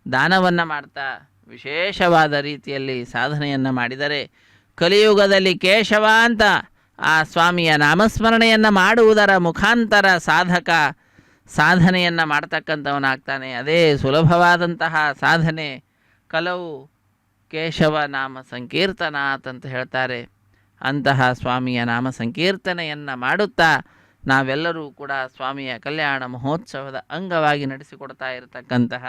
ದಾನವನ್ನು ಮಾಡ್ತಾ ವಿಶೇಷವಾದ ರೀತಿಯಲ್ಲಿ ಸಾಧನೆಯನ್ನು ಮಾಡಿದರೆ ಕಲಿಯುಗದಲ್ಲಿ ಕೇಶವ ಅಂತ ಆ ಸ್ವಾಮಿಯ ನಾಮಸ್ಮರಣೆಯನ್ನು ಮಾಡುವುದರ ಮುಖಾಂತರ ಸಾಧಕ ಸಾಧನೆಯನ್ನು ಮಾಡ್ತಕ್ಕಂಥವನಾಗ್ತಾನೆ. ಅದೇ ಸುಲಭವಾದಂತಹ ಸಾಧನೆ. ಕಲವು ಕೇಶವ ನಾಮ ಸಂಕೀರ್ತನಾತ್ ಅಂತ ಹೇಳ್ತಾರೆ. ಅಂತಹ ಸ್ವಾಮಿಯ ನಾಮ ಸಂಕೀರ್ತನೆಯನ್ನು ಮಾಡುತ್ತಾ ನಾವೆಲ್ಲರೂ ಕೂಡ ಸ್ವಾಮಿಯ ಕಲ್ಯಾಣ ಮಹೋತ್ಸವದ ಅಂಗವಾಗಿ ನಡೆಸಿಕೊಡ್ತಾ ಇರತಕ್ಕಂತಹ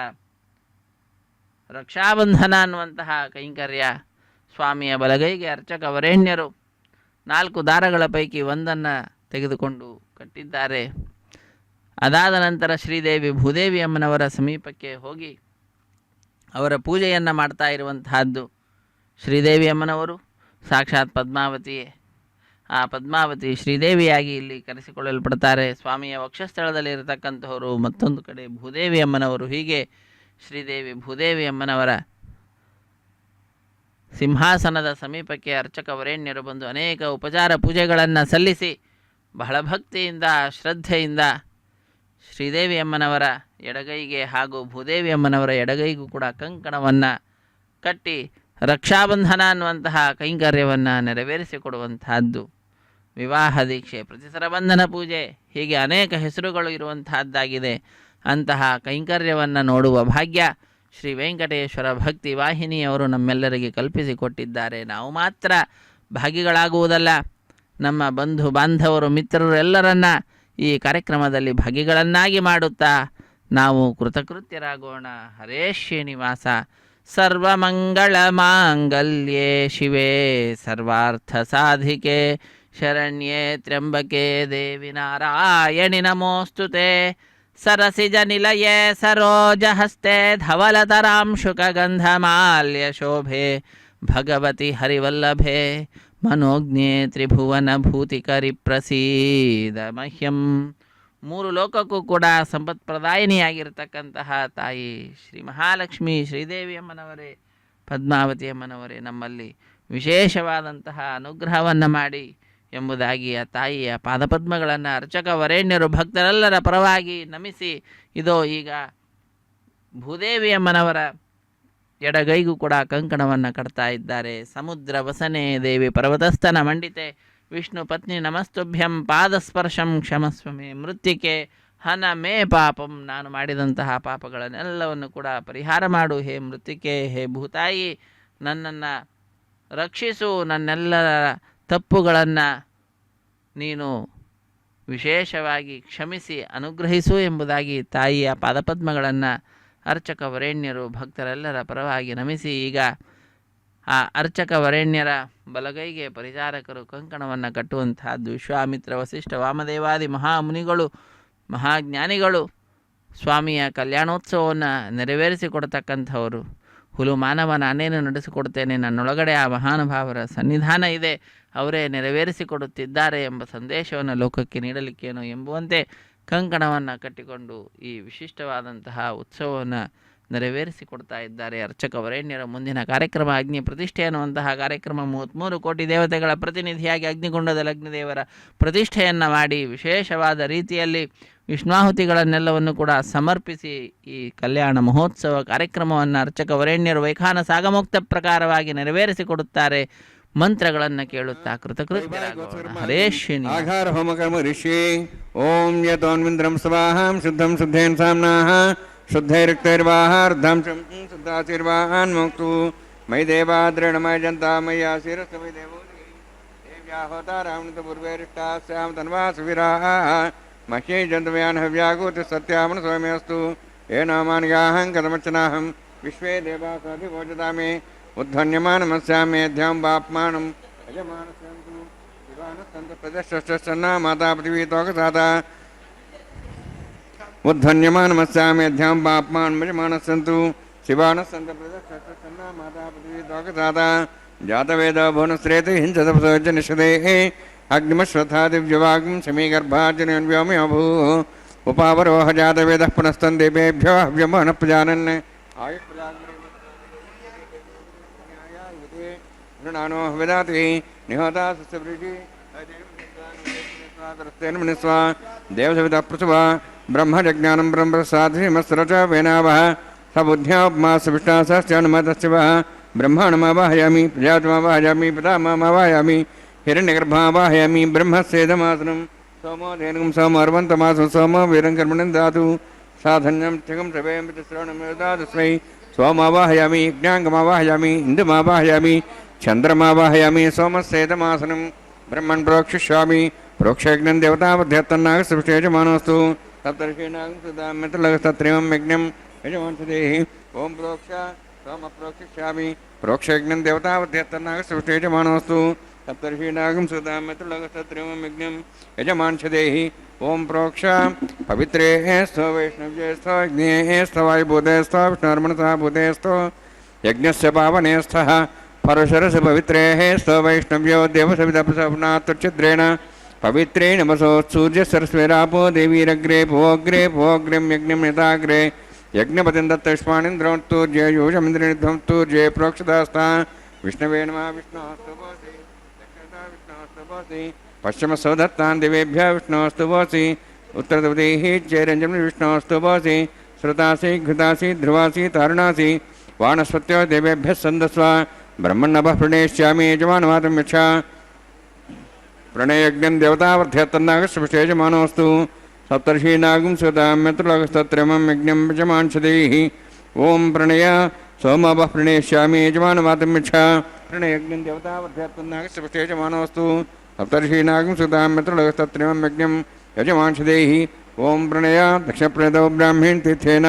ರಕ್ಷಾಬಂಧನ ಅನ್ನುವಂತಹ ಕೈಂಕರ್ಯ ಸ್ವಾಮಿಯ ಬಲಗೈಗೆ ಅರ್ಚಕ ವರೇಣ್ಯರು 4 ದಾರಗಳ ಪೈಕಿ ಒಂದನ್ನು ತೆಗೆದುಕೊಂಡು ಕಟ್ಟಿದ್ದಾರೆ. ಅದಾದ ನಂತರ ಶ್ರೀದೇವಿ ಭೂದೇವಿ ಅಮ್ಮನವರ ಸಮೀಪಕ್ಕೆ ಹೋಗಿ ಅವರ ಪೂಜೆಯನ್ನು ಮಾಡ್ತಾ ಇರುವಂತಹದ್ದು. ಶ್ರೀದೇವಿ ಅಮ್ಮನವರು ಸಾಕ್ಷಾತ್ ಪದ್ಮಾವತಿಯೇ. ಆ ಪದ್ಮಾವತಿ ಶ್ರೀದೇವಿಯಾಗಿ ಇಲ್ಲಿ ಕರೆಸಿಕೊಳ್ಳಲ್ಪಡ್ತಾರೆ. ಸ್ವಾಮಿಯ ವಕ್ಷಸ್ಥಳದಲ್ಲಿ ಇರತಕ್ಕಂಥವರು ಮತ್ತೊಂದು ಕಡೆ ಭೂದೇವಿ ಅಮ್ಮನವರು. ಹೀಗೆ ಶ್ರೀದೇವಿ ಭೂದೇವಿ ಅಮ್ಮನವರ ಸಿಂಹಾಸನದ ಸಮೀಪಕ್ಕೆ ಅರ್ಚಕ ವರೇಣ್ಯರು ಬಂದು ಅನೇಕ ಉಪಚಾರ ಪೂಜೆಗಳನ್ನು ಸಲ್ಲಿಸಿ ಬಹಳ ಭಕ್ತಿಯಿಂದ ಶ್ರದ್ಧೆಯಿಂದ ಶ್ರೀದೇವಿ ಅಮ್ಮನವರ ಎಡಗೈಗೆ ಹಾಗೂ ಭೂದೇವಿ ಅಮ್ಮನವರ ಎಡಗೈಗೂ ಕೂಡ ಕಂಕಣವನ್ನು ಕಟ್ಟಿ ರಕ್ಷಾಬಂಧನ ಅನ್ನುವಂತಹ ಕೈಂಕರ್ಯವನ್ನು ನೆರವೇರಿಸಿಕೊಡುವಂತಹದ್ದು. ವಿವಾಹ ದೀಕ್ಷೆ, ಪ್ರತಿಸರಬಂಧನ ಪೂಜೆ, ಹೀಗೆ ಅನೇಕ ಹೆಸರುಗಳು ಇರುವಂತಹದ್ದಾಗಿದೆ. ಅಂತಹ ಕೈಂಕರ್ಯವನ್ನು ನೋಡುವ ಭಾಗ್ಯ ಶ್ರೀ ವೆಂಕಟೇಶ್ವರ ಭಕ್ತಿ ವಾಹಿನಿಯವರು ನಮ್ಮೆಲ್ಲರಿಗೆ ಕಲ್ಪಿಸಿಕೊಟ್ಟಿದ್ದಾರೆ. ನಾವು ಮಾತ್ರ ಭಾಗಿಗಳಾಗುವುದಲ್ಲ, ನಮ್ಮ ಬಂಧು ಬಾಂಧವರು ಮಿತ್ರರು ಎಲ್ಲರನ್ನ ಈ ಕಾರ್ಯಕ್ರಮದಲ್ಲಿ ಭಾಗಿಗಳನ್ನಾಗಿ ಮಾಡುತ್ತಾ ನಾವು ಕೃತಕೃತ್ಯರಾಗೋಣ. ಹರೇ ಶ್ರೀನಿವಾಸ. ಸರ್ವಮಂಗಳ ಮಾಂಗಲ್ಯೆ ಶಿವೆ ಸರ್ವಾರ್ಥ ಸಾಧಿಕೆ ಶರಣ್ಯೆ ತ್ರ್ಯಂಬಕೆ ದೇವಿ ನಾರಾಯಣಿ ನಮೋಸ್ತುತೆ. ಸರಸಿಜ ನಿಲಯೇ ಸರೋಜಹಸ್ತೆ ಧವಲತರಾಂಶುಕಗಂಧಮಾಲ್ಯ ಶೋಭೆ ಭಗವತಿ ಹರಿವಲ್ಲಭೆ ಮನೋಜ್ಞೆ ತ್ರಿಭುವನ ಭೂತಿಕರಿ ಪ್ರಸೀದ ಮಹ್ಯಂ. 3 ಲೋಕಕ್ಕೂ ಕೂಡ ಸಂಪತ್ಪ್ರದಾಯಿನಿಯಾಗಿರ್ತಕ್ಕಂತಹ ತಾಯಿ ಶ್ರೀ ಮಹಾಲಕ್ಷ್ಮಿ ಶ್ರೀದೇವಿ ಅಮ್ಮನವರೇ, ಪದ್ಮಾವತಿ ಅಮ್ಮನವರೇ ನಮ್ಮಲ್ಲಿ ವಿಶೇಷವಾದಂತಹ ಅನುಗ್ರಹವನ್ನು ಮಾಡಿ ಎಂಬುದಾಗಿ ಆ ತಾಯಿಯ ಪಾದಪದ್ಮಗಳನ್ನು ಅರ್ಚಕ ವರೇಣ್ಯರು ಭಕ್ತರೆಲ್ಲರ ಪರವಾಗಿ ನಮಿಸಿ ಇದೋ ಈಗ ಭೂದೇವಿ ಅಮ್ಮನವರ ಎಡಗೈಗೂ ಕೂಡ ಕಂಕಣವನ್ನು ಕಟ್ತಾ ಇದ್ದಾರೆ. ಸಮುದ್ರ ವಸನೆ ದೇವಿ ಪರ್ವತಸ್ಥನ ಮಂಡಿತೆ ವಿಷ್ಣು ಪತ್ನಿ ನಮಸ್ತುಭ್ಯಂ ಪಾದಸ್ಪರ್ಶಂ ಕ್ಷಮಸ್ವಮೆ ಮೃತ್ತಿಕೆ ಹನ ಮೇ ಪಾಪಂ. ನಾನು ಮಾಡಿದಂತಹ ಪಾಪಗಳನ್ನೆಲ್ಲವನ್ನು ಕೂಡ ಪರಿಹಾರ ಮಾಡು ಹೇ ಮೃತ್ತಿಕೆ, ಹೇ ಭೂತಾಯಿ, ನನ್ನನ್ನು ರಕ್ಷಿಸು, ನನ್ನೆಲ್ಲರ ತಪ್ಪುಗಳನ್ನು ನೀನು ವಿಶೇಷವಾಗಿ ಕ್ಷಮಿಸಿ ಅನುಗ್ರಹಿಸು ಎಂಬುದಾಗಿ ತಾಯಿಯ ಪಾದಪದ್ಮಗಳನ್ನು ಅರ್ಚಕ ವರೇಣ್ಯರು ಭಕ್ತರೆಲ್ಲರ ಪರವಾಗಿ ನಮಿಸಿ ಈಗ ಆ ಅರ್ಚಕ ವರೇಣ್ಯರ ಬಲಗೈಗೆ ಪರಿಚಾರಕರು ಕಂಕಣವನ್ನು ಕಟ್ಟುವಂತಹದ್ದು. ವಿಶ್ವಾಮಿತ್ರ ವಸಿಷ್ಠ ವಾಮದೇವಾದಿ ಮಹಾಮುನಿಗಳು ಮಹಾಜ್ಞಾನಿಗಳು ಸ್ವಾಮಿಯ ಕಲ್ಯಾಣೋತ್ಸವವನ್ನು ನೆರವೇರಿಸಿಕೊಡ್ತಕ್ಕಂಥವರು. ಹುಲು ಮಾನವ ನಾನೇನು ನಡೆಸಿಕೊಡ್ತೇನೆ, ನನ್ನೊಳಗಡೆ ಆ ಮಹಾನುಭಾವರ ಸನ್ನಿಧಾನ ಇದೆ, ಅವರೇ ನೆರವೇರಿಸಿಕೊಡುತ್ತಿದ್ದಾರೆ ಎಂಬ ಸಂದೇಶವನ್ನು ಲೋಕಕ್ಕೆ ನೀಡಲಿಕ್ಕೇನು ಎಂಬುವಂತೆ ಕಂಕಣವನ್ನು ಕಟ್ಟಿಕೊಂಡು ಈ ವಿಶಿಷ್ಟವಾದಂತಹ ಉತ್ಸವವನ್ನು ನೆರವೇರಿಸಿಕೊಡ್ತಾ ಇದ್ದಾರೆ ಅರ್ಚಕ ವರೇಣ್ಯರ. ಮುಂದಿನ ಕಾರ್ಯಕ್ರಮ ಅಗ್ನಿ ಪ್ರತಿಷ್ಠೆ ಅನ್ನುವಂತಹ ಕಾರ್ಯಕ್ರಮ. 33 ಕೋಟಿ ದೇವತೆಗಳ ಪ್ರತಿನಿಧಿಯಾಗಿ ಅಗ್ನಿಗುಂಡದಲ್ಲಿ ಅಗ್ನಿದೇವರ ಪ್ರತಿಷ್ಠೆಯನ್ನು ಮಾಡಿ ವಿಶೇಷವಾದ ರೀತಿಯಲ್ಲಿ ವಿಷ್ಣಾಹುತಿಗಳನ್ನೆಲ್ಲವನ್ನು ಕೂಡ ಸಮರ್ಪಿಸಿ ಈ ಕಲ್ಯಾಣ ಮಹೋತ್ಸವ ಕಾರ್ಯಕ್ರಮವನ್ನು ಅರ್ಚಕ ವರೇಣ್ಯರು ವೈಖಾನ ಸಾಗಮೋಕ್ತ ಪ್ರಕಾರವಾಗಿ ನೆರವೇರಿಸಿಕೊಡುತ್ತಾರೆ. ಮಂತ್ರಗಳನ್ನು ಕೇಳುತ್ತಾ ಕೃತಕೃತ್ಯರಾಗೋಣ. ಹರೇ ಶನಿ. ಆಘಾರ ಹೋಮಕರ್ಮ ಋಷಿ. ಓಂ ಯತೋನ್ವಿಂದ್ರಂ ಸ್ವಾಹಾಂ ಶುದ್ಧಂ ಶುದ್ಧೇನ್ ಸಾಮ್ನಾಹ ಶುದ್ಧೈರುಕ್ತೈರ್ವಾಹಾರ್ಧಂ ಶುದ್ಧಾಶೀರ್ವಾಹಾನ್ ಮುಕ್ತು ಮೈ ದೇವಾದ್ರೇಣ ಮೈ ಜಂತಾ ಮಯ್ಯ ಶಿರಸ್ವೈ ದೇವೋ ದೇವ್ಯಾ ಹೋತಾರಾಮೃತ ಪೂರ್ವೇರಿಷ್ಟಾಸ್ಯಾಂ ತನ್ವಾ ಸುವಿರಾಹ ಮಹ್ಯೈ ಜಂತವ್ಯಾನ್ ಹವ್ಯಾಗೂತಿ ಸತ್ಯಾಮನ ಸ್ವಯಮೇಸ್ತು ಏನಾಮಾನ್ಯಾಹಂ ಕದಮಚ್ಚನಾಹಂ ವಿಶ್ವೇ ದೇವಾಸಾಧಿಭೋಜತಾಮಿ ಉದ್ಧನ್ಯಮಾನಮಸ್ಯಾಮೇಧ್ಯಾಂ ಬಾಪ್ಮಾನಂ ಯಜಮಾನಸ್ಯಂತು ಶಿವಾನಸ್ಸಂತ ಪ್ರದಶ್ಚನ್ನ ಮಾತಾ ಪೃಥಿವೀ ತೋಕಸಾತ ಉದ್ಧನ್ಯಮಾನಮಸ್ಯಾಮೇಧ್ಯಾಂ ಬಾಪ್ಮಾನಂ ಯಜಮಾನಸ್ಸಂತು ಶಿವಾನಸ್ಸಂತ ಪ್ರದಶ್ಚನ್ನ ಮಾತಾ ಪೃಥಿವೀ ತೋಕಸಾತ ಜಾತವೇದ ಭುವನಶ್ರೇತಿ ಹಿಂಸದಪಸೋಜ ನಿಷದೇ ಅಗ್ನಿಮಶ್ವಥಾ ದಿವ್ಯವಾಗ್ಂ ಸಮೀಗರ್ಭಾರ್ಜುನನ್ವ್ಯೋಮಿ ಅಭೂ ಉಪಾವರೋಹ ಜಾತವೇದಃ ಪುನಸ್ತನ್ ದೇವೇಭ್ಯೋ ಹವ್ಯಮನ ಪ್ರಜಾನನ್ ನಾನೋ ವೇದಾತಿ ನಿಹತಾ ಸಸ್ಯವೃಷಿ ಮನಿಸ್ವ ದೇವಸವಿದ ಪೃಥುವ ಬ್ರಹ್ಮಜ್ಞಾನಂ ಬ್ರಹ್ಮಸಾಧಿಮಸ್ರಚ ವೇನಾವಹ ಸ ಬುದ್ಧ್ಯಾಪ್ಮಾಸ ವಿಷ್ಣಾಸಶ್ಚಾನುಮತಸ್ಯ ಬ್ರಹ್ಮಾಣಮಾವಾಹಯಾಮಿ ಪ್ರಜಾತಮಾವಾಹಯಾಮಿ ಪಿತಾಮಹಾವಾಹಯಾಮಿ ಹಿರಣ್ಯಗರ್ಭಾವಾಹಯಾಮಿ ಬ್ರಹ್ಮಸ್ಯೇದಮಾಸನಂ ಸೋಮೋಧೇನುಂ ಸೋಮರ್ವಂತಮಾಸಂ ಸೋಮ ವೀರಂ ಕರ್ಮಣಂ ದಾತು ಸಾಧನ್ಯಂ ತ್ಯಗಂ ಶ್ರವೇಂ ಶ್ರವಣಮೇದಾತಸ್ಮೈ ಸೋಮಾವಾಹಯಾಮಿ ಯಜ್ಞಾಂಗಮಾವಾಹಯಾಮಿ ಇಂದುಮಾವಾಹಯಾಮಿ ಚಂದ್ರಮಾವಾಹಯಾಮಿ ಸೋಮಸ್ಯೇದಮಾಸನಂ ಬ್ರಹ್ಮಣ್ ಪ್ರೋಕ್ಷಿಷ್ಯಾಮಿ ಪ್ರೋಕ್ಷಯಜ್ಞಂ ದೇವತಾವಧ್ಯತ್ತನ್ನಾಗ ಸೃಷ್ಟೇಜಮಾನೋಸ್ತು ಸಪ್ತರ್ಷೀಣಾಗಂ ಸುಧಾಮ್ಯತಲಗಸ್ತತ್ರೇಮಂ ಯಜ್ಞಂ ಯಜಮಾಂಸದೇಹಿ ಓಂ ಪ್ರೋಕ್ಷ ಸೋಮ ಪ್ರೋಕ್ಷಿಷ್ಯಾಮಿ ಪ್ರೋಕ್ಷಯಜ್ಞಂ ದೇವತಾವಧ್ಯತ್ತನ್ನಾಗ ಸೃಷ್ಟೇಜಮಾನೋಸ್ತು ಸಪ್ತರ್ಷೀಣಾಗಂ ಸುಧಾಮ್ಯತಲಗಸ್ತತ್ರೇಮಂ ಯಜ್ಞಂ ಯಜಮಾಂಸದೇಹಿ ಓಂ ಪ್ರೋಕ್ಷ ಪವಿತ್ರೇ ಸ್ಥೋ ವೈಷ್ಣವ್ಯೇ ಸ್ಥೋ ಅಗ್ನೇ ಸ್ಥೋ ವಾಯುಭೂತೆ ಸ್ಥೋ ವಿಷ್ಣುರ್ಮನಸಾ ಭೂತೆ ಸ್ಥೋ ಯಜ್ಞಸ್ಯ ಪಾವನೆ ಸ್ಥಃ ಪರಶರಸ ಪವಿತ್ರೇ ಸ್ಥೋ ವೈಷ್ಣವ್ಯೋ ದೇವಸವಿದಪಸವನಾತ್ಛಿದ್ರೇಣ ಪವಿತ್ರೇ ನಮಸೋ ಸೂರ್ಯ ಸರಸ್ವೇರಾಪೋ ದೇವೀರಗ್ರೇ ಭೋಗ್ರೇ ಭೋಗ್ರಂ ಯಜ್ಞಂ ಯಥಾಗ್ರೇ ಯಜ್ಞಪತಿಂ ದತ್ತಷ್ಮಾಣಿಂದ್ರೋತ್ತೂರ್ಜೆ ಯೂಷಮಿಂದ್ರನಿಧ್ವಂತೂರ್ಜೆ ಪ್ರೋಕ್ಷದಾಸ್ತಾ ವಿಷ್ಣವೇ ನಮಃ ವಿಷ್ಣೋಸ್ತುಭೋಸಿ ವಿಷ್ಣೋಸ್ತುಭೋಸಿ ಪಶ್ಚಿಮಸೌಧತ್ತಾನ್ ದೇವೇಭ್ಯ ವಿಷ್ಣೋಸ್ತುಭೋಸಿ ಉತ್ತರದವದೇಃ ಜಯರಂಜಂ ವಿಷ್ಣೋಸ್ತುಭೋಸಿ ಶ್ರುತಾಸಿ ಘೃತಾಸಿ ಧ್ರುವಾಸಿ ತಾರುಣಾಸಿ ವಾಣಸ್ಪತ್ಯೋ ದೇವೇಭ್ಯ ಸಂದಸ್ವ ಬ್ರಹ್ಮಣ್ಣಭ ಪ್ರಣೇಶ್ಯಾಮಿ ಯಜಮಾನವಾದಂ ಯಚ್ಛ ಪ್ರಣಯಜ್ಞಂ ದೇವತಾವರ್ಥ್ಯತ್ತನ್ನಾಗಶ್ವಶೇಜಮಾನೋಸ್ತು ಸಪ್ತರ್ಷೀನಾಗಂ ಸುತಾಮ್ಯತೃಲಗಸ್ತತ್ರೇಮಂ ಯಜ್ಞಂ ಯಜಮಾಂಸದೇಹಿ ಓಂ ಪ್ರಣಯ ಸೋಮಭ ಪ್ರಣೇಶ್ಯಾಮಿ ಯಜಮಾನವಾದಂ ಯಚ್ಛ ಪ್ರಣಯಜ್ಞಂ ದೇವತಾವರ್ಥ್ಯತ್ತನ್ನಾಗಶ್ವಶೇಜಮಾನೋಸ್ತು ಸಪ್ತರ್ಷೀನಾಗಂ ಸುತಾಮ್ಯತೃಲಗಸ್ತತ್ರೇಮಂ ಯಜ್ಞಂ ಯಜಮಾಂಸದೇಹಿ ಓಂ ಪ್ರಣಯ ದಕ್ಷಪ್ರದೋ ಬ್ರಾಹ್ಮೀಣ್ ತೀರ್ಥೇನ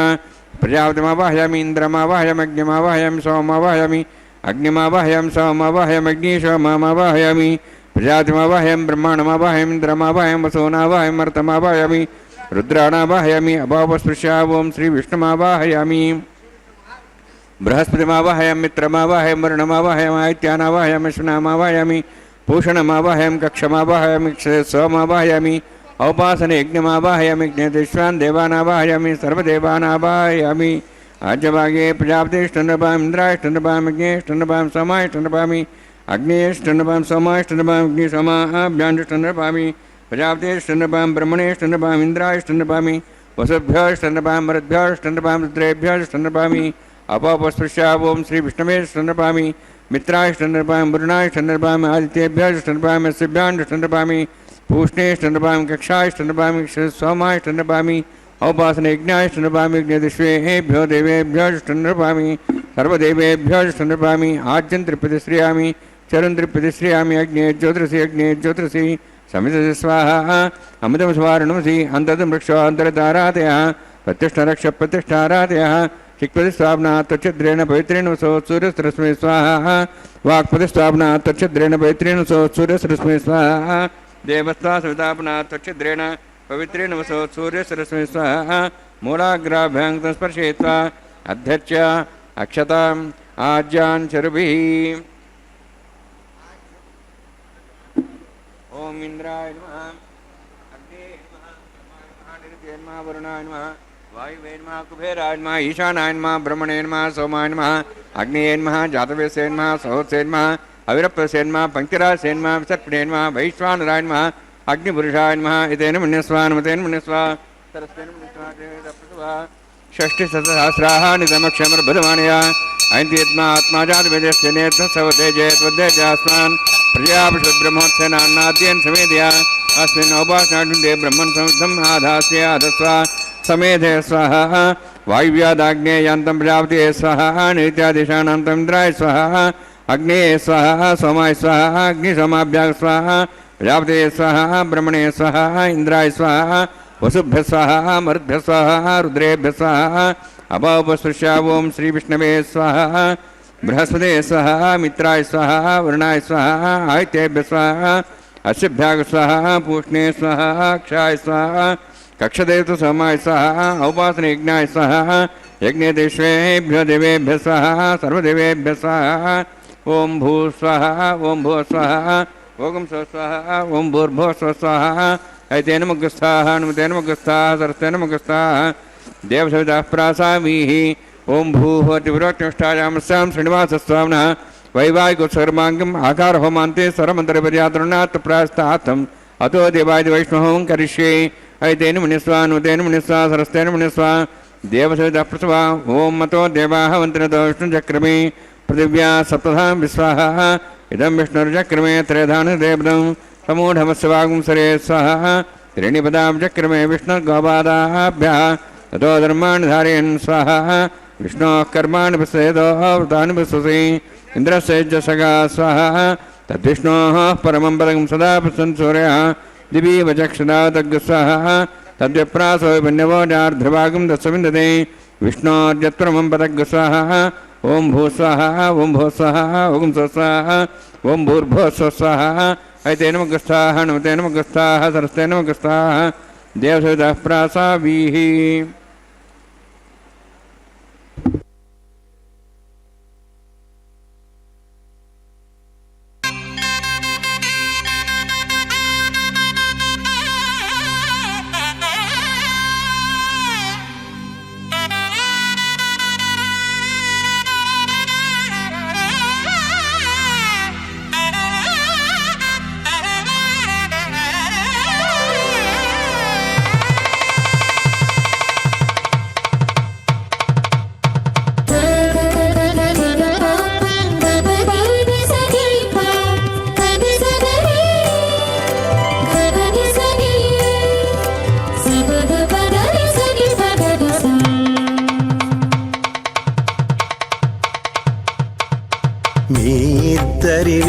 ಪ್ರಜಾಪತಿಮಾವಾಹಯಾಮಿ ಇಂದ್ರಮಾವಾಹಯಾಮಗ್ನಿಮಾವಾಹಯಾಮಿ ಸೋಮಮಾವಾಹಯಾಮಿ ಅಗ್ನಿಮಾವಾಹಯಾಮಿ ಸೋಮಮಾವಾಹಯಾಮಗ್ನಿ ಸೋಮಮಾವಾಹಯಾಮಿ ಪ್ರಜಾಪತಿಮಾವಾಹಯಾಮಿ ಬ್ರಹ್ಮಾಣಮಾವಾಹಯಾಮಿ ಇಂದ್ರಮಾವಾಹಯಾಮಿ ವಸೋನಾವಾಹಯಾಮಿ ಮರ್ತಮಾವಾಹಯಾಮಿ ರುದ್ರಾಣಾವಾಹಯಾಮಿ ಅಭಾವಸ್ಪೃಶ್ಯ ಓಂ ಶ್ರೀ ವಿಷ್ಣುಮಾವಾಹಯಾಮಿ ಬೃಹಸ್ಪತಿಮಾವಾಹಯಾಮಿ ಮಿತ್ರಮಾವಾಹಯಾಮಿ ವರುಣಮಾವಾಹಯಾಮಿ ಆದಿತ್ಯಾನಾವಾಹಯಾಮಿ ಅಶ್ವಿನಾಮಾವಾಹಯಾಮಿ ಭೂಷಣಮಾವಾಹಯಾಮಿ ಕಕ್ಷಮಾವಾಹಯಾಮಿ ಸೋಮಾವಾಹಯಾಮಿ ಔಪಾಸನೆ ಯಜ್ಞಮಾವಾಹಯಾಮಿ ಜ್ಞೇತೇಶ್ವಾನ್ ದೇವಾನಾವಾಹಯಾಮಿ ಸರ್ವದೇವಾನಾವಾಹಯಾಮಿ ಆಜ್ಯಭಾಗೆ ಪ್ರಜಾಪತಿಷ್ಠನಭಾಮಿ ಇಂದ್ರಾಷ್ಠನಭಾಮಿ ಅಗ್ನೇಷ್ಠನಭಾಮಿ ಸೋಮಾಷ್ಠನಭಾಮಿ ಅಗ್ನೇಷ್ಠನಭಾಮಿ ಸೋಮಾಷ್ಠನಭಾಮಿ ಅಗ್ನಿ ಸೋಮಾಭ್ಯಾಂಷ್ಠನಭಾಮಿ ಪ್ರಜಾಪತಿಷ್ಠನಭಾಮಿ ಬ್ರಹ್ಮಣೇಷ್ಠನಭಾಮಿ ಇಂದ್ರಾಷ್ಠನಭಾಮಿ ವಸುಭ್ಯೋಷ್ಠನಭಾಮಿ ಮರುದ್ಭ್ಯೋಷ್ಠನಭಾಮಿ ರುದ್ರೇಭ್ಯೋಷ್ಠನಭಾಮಿ ಅಪೋಪಸ್ಪೃಶ್ಯ ಓಂ ಶ್ರೀ ವಿಷ್ಣುವೇಷ್ಠನಭಾಮಿ ಮಿತ್ರಾಷ್ಠನಭಾಮಿ ವರುಣಾಷ್ಠನಭಾಮಿ ಆದಿತ್ಯೇಭ್ಯೋಷ್ಠನಭಾಮಿ ಅಸ್ಯಭ್ಯಾಂಷ್ಠನಭಾಮಿ पूष्णेष्ठनभामि कक्षाष्ठनभामि सोमाष्ठनभामि औपासने यज्ञाष्ठनभामि यज्ञदिष्वेभ्यो देवेभ्योष्ठनभामि सर्वदेवेभ्योष्ठनभामि आज्यं त्रिप्रतिश्रियामि चरं त्रिप्रतिश्रियामि अग्ने ज्योतिषि समिति स्वाहा अमृतं स्वारणमसि अन्ततं वृक्षान्तरतारातयः प्रतिष्ठारक्षप्रतिष्ठारातयः चिक्प्रतिस्थापना त्वच्छिद्रेण पवित्रेण सो सूर्यसरस्मै स्वाहा वाक्प्रतिस्थापना त्वच्छिद्रेण पवित्रेण सो सूर्यसरस्मै स्वाहा देवस्ता सवितापना त्वच्छिद्रेण पवित्रेण वसो सूर्यसरस्मै स्वाहा मूलाग्राभ्यां स्पर्शयित्वा अध्यक्ष अक्षताम् आज्यान् चरुभिः ॐ इन्द्राय नमः अग्ने नमः ప్రజాపతిర్మా వరుణాన్మ వాయువేన్మ కుబేరాన్మ ఈశానాన్మ బ్రహ్మణేన్మ సోమాన్మ అగ్నేయన్మ జాతవేసేన్మ సహోత్సేన్మ అవిరప్రసేన్మ పంక్తిరాసేన్మ విసర్పిణేన్మ వైశ్వానరాన్మ అగ్నిపురుషాన్మ ఇతేన మున్యస్వానుమతేన మున్యస్వా సరస్వేన మున్యస్వా షష్ఠి సహస్రాన్ని సమక్షమర్బుధమానయ ఐంద్యత్మా ఆత్మాజాతవేదస్య నేత్ర సవతేజేత్వదేజాస్మాన్ ప్రజాపతి బ్రహ్మోత్సేనాన్నాద్యేన్ సవేదయ अस्मिन् औपासनाढुण्डे ब्रह्मन् समुद्धम् आधास्य अधस्व समेधे स्वः वायुव्यादाग्नेयान्तं प्रजापते स्वः नित्यादिशानान्तं इन्द्राय स्वः अग्नेये स्वः सोमाय स्वः अग्निसोमाभ्यां स्वः प्रजापते स्वः ब्रह्मणे स्वः इन्द्राय स्वः वसुभ्यः स्वः मरुद्भ्यः स्वः रुद्रेभ्यः स्वः अपापस्पृश्य ओं श्रीविष्णवे स्वः बृहस्पते स्वः मित्राय स्वः वरुणाय स्वः आदित्येभ्यः स्वः अश्यभ्याग स्वः पूष्णे स्वः क्षाय स्वः कक्षदेवतु सोमाय स्वः औपासनयज्ञाय स्वः यज्ञदेश्वेभ्यो देवेभ्यः स्वः सर्वदेवेभ्यः स्वः ओं भू स्वः ओं भुव स्वः ओं स्वः ओं भूर्भुवः स्वः ऐतेन मुग्गस्थाः हनुमतेन मुग्गस्थाः सरस्तेन मुग्गस्थाः देवसवितः प्रासामीः ओं भूः तिविरोक्तिष्ठायामस्यां श्रीनिवासस्वामिनः वैवाहिकोत्सर्माङ्गम् आकार होमान्ते स्वरमन्त्रपर्यातरुणात् प्रास्तार्थम् अतो देवादि वैष्णवं करिष्ये ऐतेन मुनिस्वा नुतेन मुनिस्वा सरस्तेन मुनिस्वा देवसवितः प्रसवा ओं मतो देवाः वन्तिनतो विष्णुचक्रमे पृथिव्या सप्तधां विश्वाः इदं विष्णुर्चक्रमे त्रयधानदेवदं समूढमस्य वागुंसरे स्वः त्रीणिपदां चक्रमे विष्णुर्गोपादाभ्यः ततो धर्माणि धारयन् स्वः विष्णोः कर्माणि पश्येतो व्रतानि पश्यसि इन्द्रस्य जसगा स्वः तद्विष्णोः परमं पदं सदा पश्यन् सूर्यः दिवि वचक्षुदातग् स्वः तद्विप्रासो विपन्यवो जार्ध्रभागं दशविन्दते विष्णोर्यत्परमं पदग् स्वः ओं भूस्वः ओं भूस्वः ओं स्वस्वः ओं भूर्भुवस्वः ऐतेन मुग्गस्थाः हनुमतेन मुग्गस्थाः सरस्तेन मुग्गस्थाः देवसवितः प्रासावीः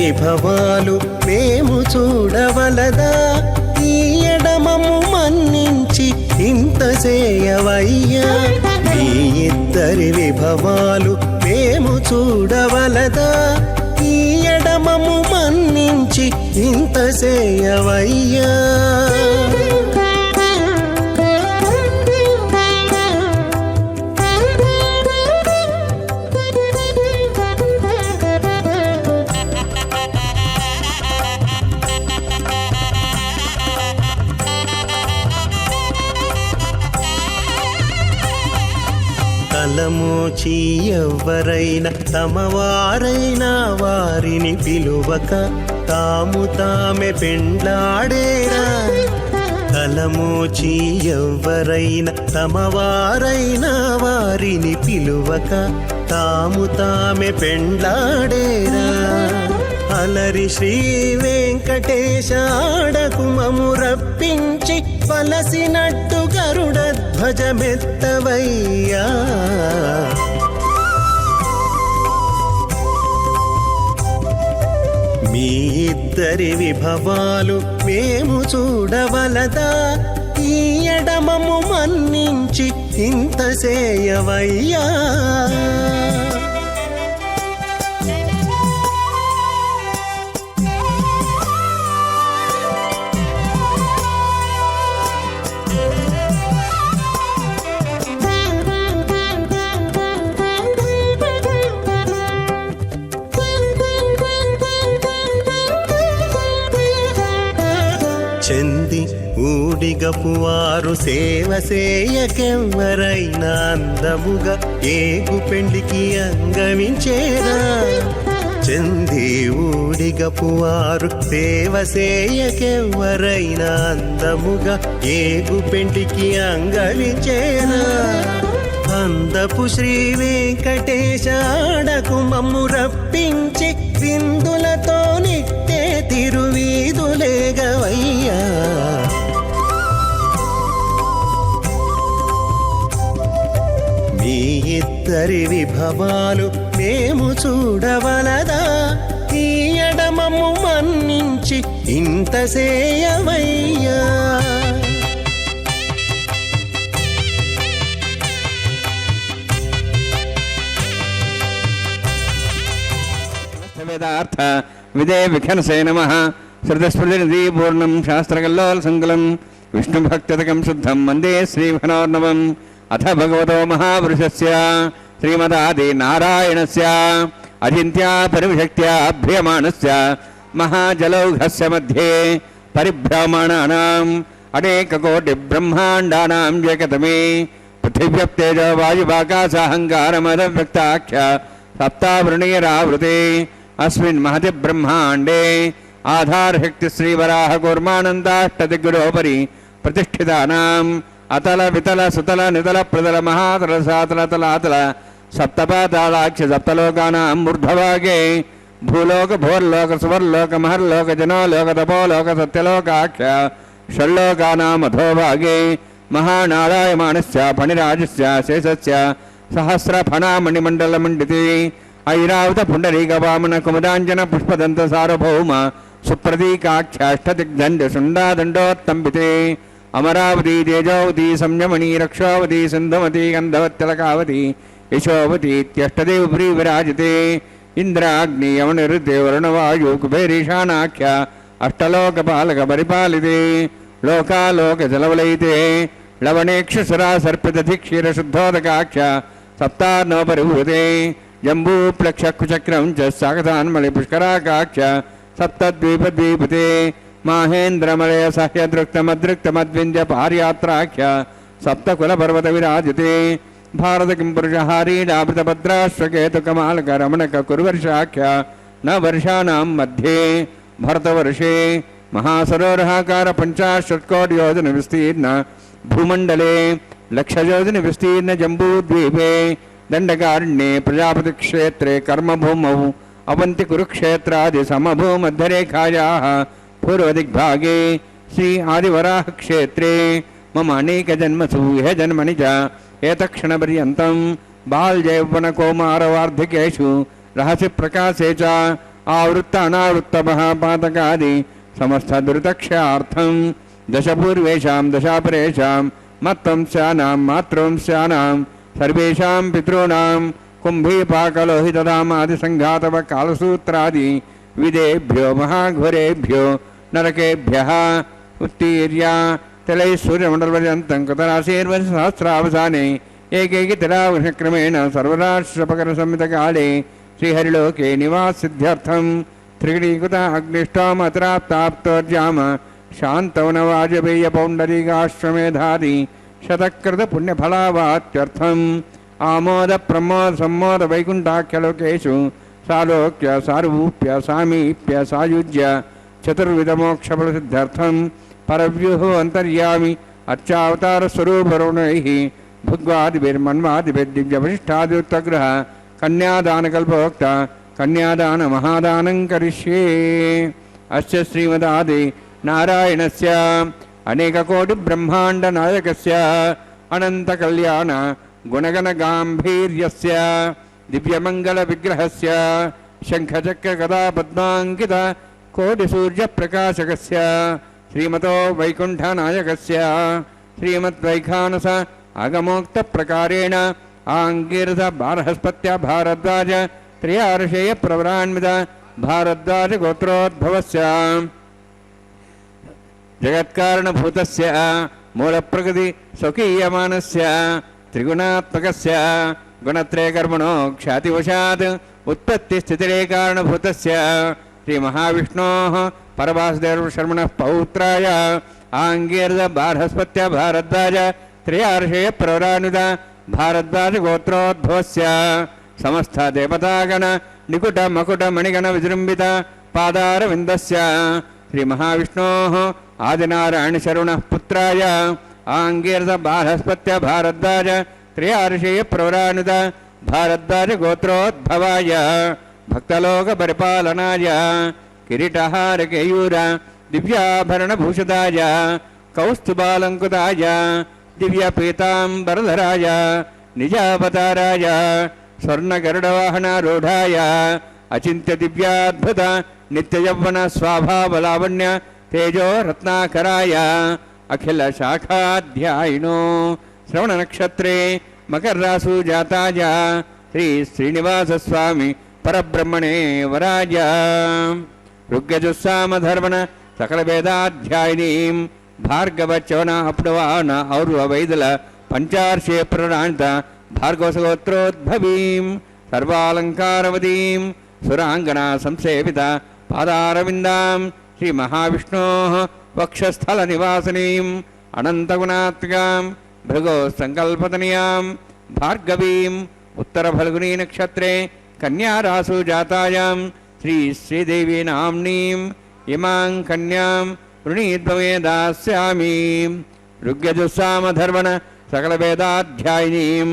విభవాలు మేము చూడవలదా ఈ ఎడమము మన్నించి ఇంత చేయవయ్యా మీ ఇద్దరి విభవాలు మేము చూడవలదా ఈ ఎడమము మన్నించి ఇంత చేయవయ్యా తలమోచి ఎవ్వరైనా తమవారైనా వారిని పిలువక తాము తామే పెండ్లాడేరా తలమోచి ఎవ్వరైనా తమవారైనా వారిని పిలువక తాము తామే పెండ్లాడేరా అలరి శ్రీ వెంకటేశ ఆడకుమము రప్పించి పలసినట్టు గరుడ ధ్వజమెత్తవయ్యా మీ ఇద్దరి విభవాలు మేము చూడవలదా ఈ ఎడమము మన్నించి ఇంత చేయవయ్యా ఊడిగపువారు సేవ సేయకెవ్వరైనా అందముగా ఏగు పెండికి అంగమించేరా చంది ఊడిగపువారు సేవ సేయకెవ్వరైనా అందముగా ఏగు పెండికి అంగమించేరా అందపు శ్రీ వెంకటేశ ఆడకు మమ్ము రప్పించి విందులతో నిట్టే తిరువీధులేగవయ్యా మీ ఇద్దరి విభవాలు మేము చూడవలదా ఈ ఎడమము మన్నించి ఇంత సేయవయ్యా వేదార్థ విదే విఖనసే నమః శ్రుతస్మృతినిధి పూర్ణం శాస్త్రకల్లోల సంకులం విష్ణుభక్తితకం శుద్ధం వందే శ్రీభనోర్ణవం అథ భగవతో మహాపురుషస్య శ్రీమదాది నారాయణస్య అచింత్యా పరివిశక్త్యా అభ్రియమాణస్య మహాజలౌఘస్య మధ్యే పరిభ్రమణానాం అనేకకోటి బ్రహ్మాండానాం ఏకతమే పృథివ్యప్తేజో వాయువాకాశాహంకారమదవ్యక్తాఖ్య సప్తావృణీరావృతే अस्मिन् महति ब्रह्मांडे आधारशक्ति श्रीवराह कूर्मानन्दाष्टदिग्गुरोपरि प्रतिष्ठितानाम् अतल वितल सुतल नितल प्रतल महातल सातल तलातल सप्तपातालाख्य सप्तलोकानां ऊर्ध्वभागे भूलोक भोर्लोक सुवर्लोक महर्लोक जनोलोक तपोलोक सत्यलोकाख्य षड्लोकानाम् अधोभागे महानारायमाणस्य फणिराजस्य शेषस्य सहस्रफणामणिमण्डलमण्डिते ऐरावत पुंडरीक वामन कुमुदांजन पुष्पदंत सार्वभौम सुप्रतीकाख्याष्टदिग्दंड शुंडादंडोत्तंबिते अमरावती तेजोवती संयमनी रक्षावती सिंधुमती गंधवत्यलकावती यशोवती इत्यष्टदेव प्री विराजते इंद्राग्नि यमनिरुद्धे वरुणवायु कुबेरीशानाख्य अष्टलोकपालक परिपालिते लोकालोक जलवलयिते लवणेक्षुसरा सर्पितधिक्षीर शुद्धोदकाख्य सप्तार्णोपरिभूते जम्बूप्लक्षकुचक्रं च सागतान्मलि पुष्कराकाख्य सप्तद्वीपद्वीपते माहेन्द्रमलय सह्यदृक्तमदृक्तमद्विन्द्य पार्यात्राख्य सप्तकुलपर्वत विराजते भारत किं पुरुषहारीडावृतभद्राश्वकेतुकमालकरमणक कुर्वर्षाख्य न वर्षाणां मध्ये भरतवर्षे महासरोरहाकार 50 कोटि योजन विस्तीर्ण भूमण्डले लक्षयोजन विस्तीर्ण जम्बूद्वीपे दंडकारण्ये प्रजापति क्षेत्रे कर्मभूमौ अवंति कुरुक्षेत्रादि समभूमध्यरेखायाः पूर्वदिग्भागे श्री आदिवराह क्षेत्रे मम अनेक जन्मसु यह जन्मनि च एतक्षणपर्यन्तं बाल्यौवनकौमारवार्धिकेषु रहस्य प्रकाशे च आवृत्त अनावृत्त महापातकादि समस्त दुरितक्षयार्थं दशपूर्वेषां दशापरेषां मत्वंस्यानां मातृवंस्यानां सर्वेषां पितॄणां कुम्भीपाकलोहितदामादिसङ्घातव कालसूत्रादि विदेभ्यो महाघोरेभ्यो नरकेभ्यः उत्तीर्य तलैः सूर्यमण्डलपर्यन्तं कृतराशीर्वर्षसहस्रावसाने एकैकतिलावर्षक्रमेण सर्वराष्ट्रपकरसंहितकाले श्रीहरिलोके निवाससिद्ध्यर्थं त्रिगुणीकृत अग्निष्टोमत्राप्ताप्तोर्जाम शान्तवनवाजपेयपौण्डरीकाश्वमेधादि शतकृत पुण्यफलावात्यर्थम् आमोद प्रमोद सम्मोद वैकुण्ठाख्यलोकेषु सालोक्य सारूप्य सामीप्य सायुज्य चतुर्विधमोक्षफलसिद्ध्यर्थं परव्यूह अन्तर्यामि अर्चावतारस्वरूपरुणैः भुग्वादिभिर्मन्वादिभिर्दिव्यवशिष्ठादियुक्तग्रह कन्यादानकल्पोक्त कन्यादानमहादानं करिष्ये अस्य श्रीमदादि नारायणस्य अनेककोटिब्रह्माण्डनायकस्य अनन्तकल्याण गुणगणगाम्भीर्यस्य दिव्यमङ्गलविग्रहस्य शङ्खचक्रगदापद्माङ्कित कोटिसूर्यप्रकाशकस्य श्रीमतो वैकुण्ठनायकस्य श्रीमद्वैखानस आगमोक्तप्रकारेण आङ्गीरथ बारहस्पत्य भारद्वाज त्रयार्षेयप्रवरान्वित भारद्वाजगोत्रोद्भवस्य जगत्कारणभूतस्य मूलप्रकृति स्वकीयमानस्य त्रिगुणात्मकस्य गुणत्रयकर्मणो ख्यातिवशात् उत्पत्तिस्थितिरेकारणभूतस्य श्रीमहाविष्णोः परवासुदेवशर्मणः पौत्राय ಆಂಗೀರ್ದ ಬಾರ್ಹಸ್ಪತ್ಯ ಭಾರದ್ವಾಜ ತ್ರಯಾರ್ಷೇಯ ಪ್ರವರಾನುದ ಭಾರದ್ವಾಜ ಗೋತ್ರೋದ್ಭವಸ್ಯ ಸಮಸ್ತ ದೇವತಾಗಣ ನಿಕುಟ ಮಕುಟ ಮಣಿಗಣ ವಿಜೃಂಭಿತ ಪಾದಾರವಿಂದಸ್ಯ ಶ್ರೀ ಮಹಾವಿಷ್ಣೋಃ ಆದಿನಾರಾಯಣ ಶರುಣಃ ಪುತ್ರಾಯ ಆಂಗೀರ್ದ ಬಾರ್ಹಸ್ಪತ್ಯ ಭಾರದ್ವಾಜ ತ್ರಯಾರ್ಷೇಯ ಪ್ರವರಾನುದ ಭಾರದ್ವಾಜ ಗೋತ್ರೋದ್ಭವಾಯ ಭಕ್ತಲೋಕ ಪರಿಪಾಲನಾಯ ಕಿರೀಟಹಾರ ಕೇಯೂರ ದಿವ್ಯಾಭರಣಭೂಷಿತಾಯ ಕೌಸ್ತುಭಾಲಂಕೃತಾಯ ದಿವ್ಯ ಪೀತಾಂಬರಧರಾಯ ನಿಜಾವತಾರಾಯ ಸ್ವರ್ಣಗರುಡವಾಹನಾರೂಢಾಯ ಅಚಿಂತ್ಯ ದಿವ್ಯಾದ್ಭುತ ನಿತ್ಯಯೌವನ ಸ್ವಭಾವಲಾವಣ್ಯ ತೇಜೋ ರತ್ನಾಕರಾಯ ಅಖಿಲ ಶಾಖಾಧ್ಯಾಯಿನೋ ಶ್ರವಣ ನಕ್ಷತ್ರೇ ಮಕರರಾಸು ಜಾತಾಯ ಶ್ರೀ ಶ್ರೀನಿವಾಸ ಸ್ವಾಮಿ ಪರಬ್ರಹ್ಮಣೇ ವರಾಯ ಋಗ್ಯಜುಸ್ಸಾಮಧರ್ಮಣ ಸಕಲ ವೇದಾಧ್ಯಾಯಿನೀಂ ಭಾರ್ಗವಚವನ ಅಪ್ಡವಾನ ಔರ್ವ ವೈದಲ ಪಂಚಾರ್ಷೇ ಪ್ರಣಾಂತ ಭಾರ್ಗವಸಗೋತ್ರೋದ್ಭವೀಂ ಸರ್ವಾಲಂಕಾರವತೀಂ ಸುರಾಂಗನಾ ಸಂಸೇವಿತ ಪಾದಾರವಿಂದಾಂ ಶ್ರೀ ಮಹಾವಿಷ್ಣೋಃ ವಕ್ಷಸ್ಥಲ ನಿವಾಸಿನೀಂ ಅನಂತಗುಣಾತ್ಮಕಾಂ ಭೃಗೋ ಸಂಕಲ್ಪತನಿಯಾಂ ಭಾರ್ಗವೀಂ ಉತ್ತರ ಫಲ್ಗುಣೀ ನಕ್ಷತ್ರೇ ಕನ್ಯಾರಾಸು ಜಾತಾಯಾಂ ಶ್ರೀ ಶ್ರೀದೇವಿ ನಾಮ್ನೀಂ ಇಮಾಂ ಕನ್ಯಾಂ ವೃಣೀದ್ಭವೇ ದಾಸ್ಯಾಮಿ ಋಗ್ಯಜುಸ್ಸಾಮಧರ್ಮಣ ಸಕಲ ವೇದಾಧ್ಯಾಯಿನೀಂ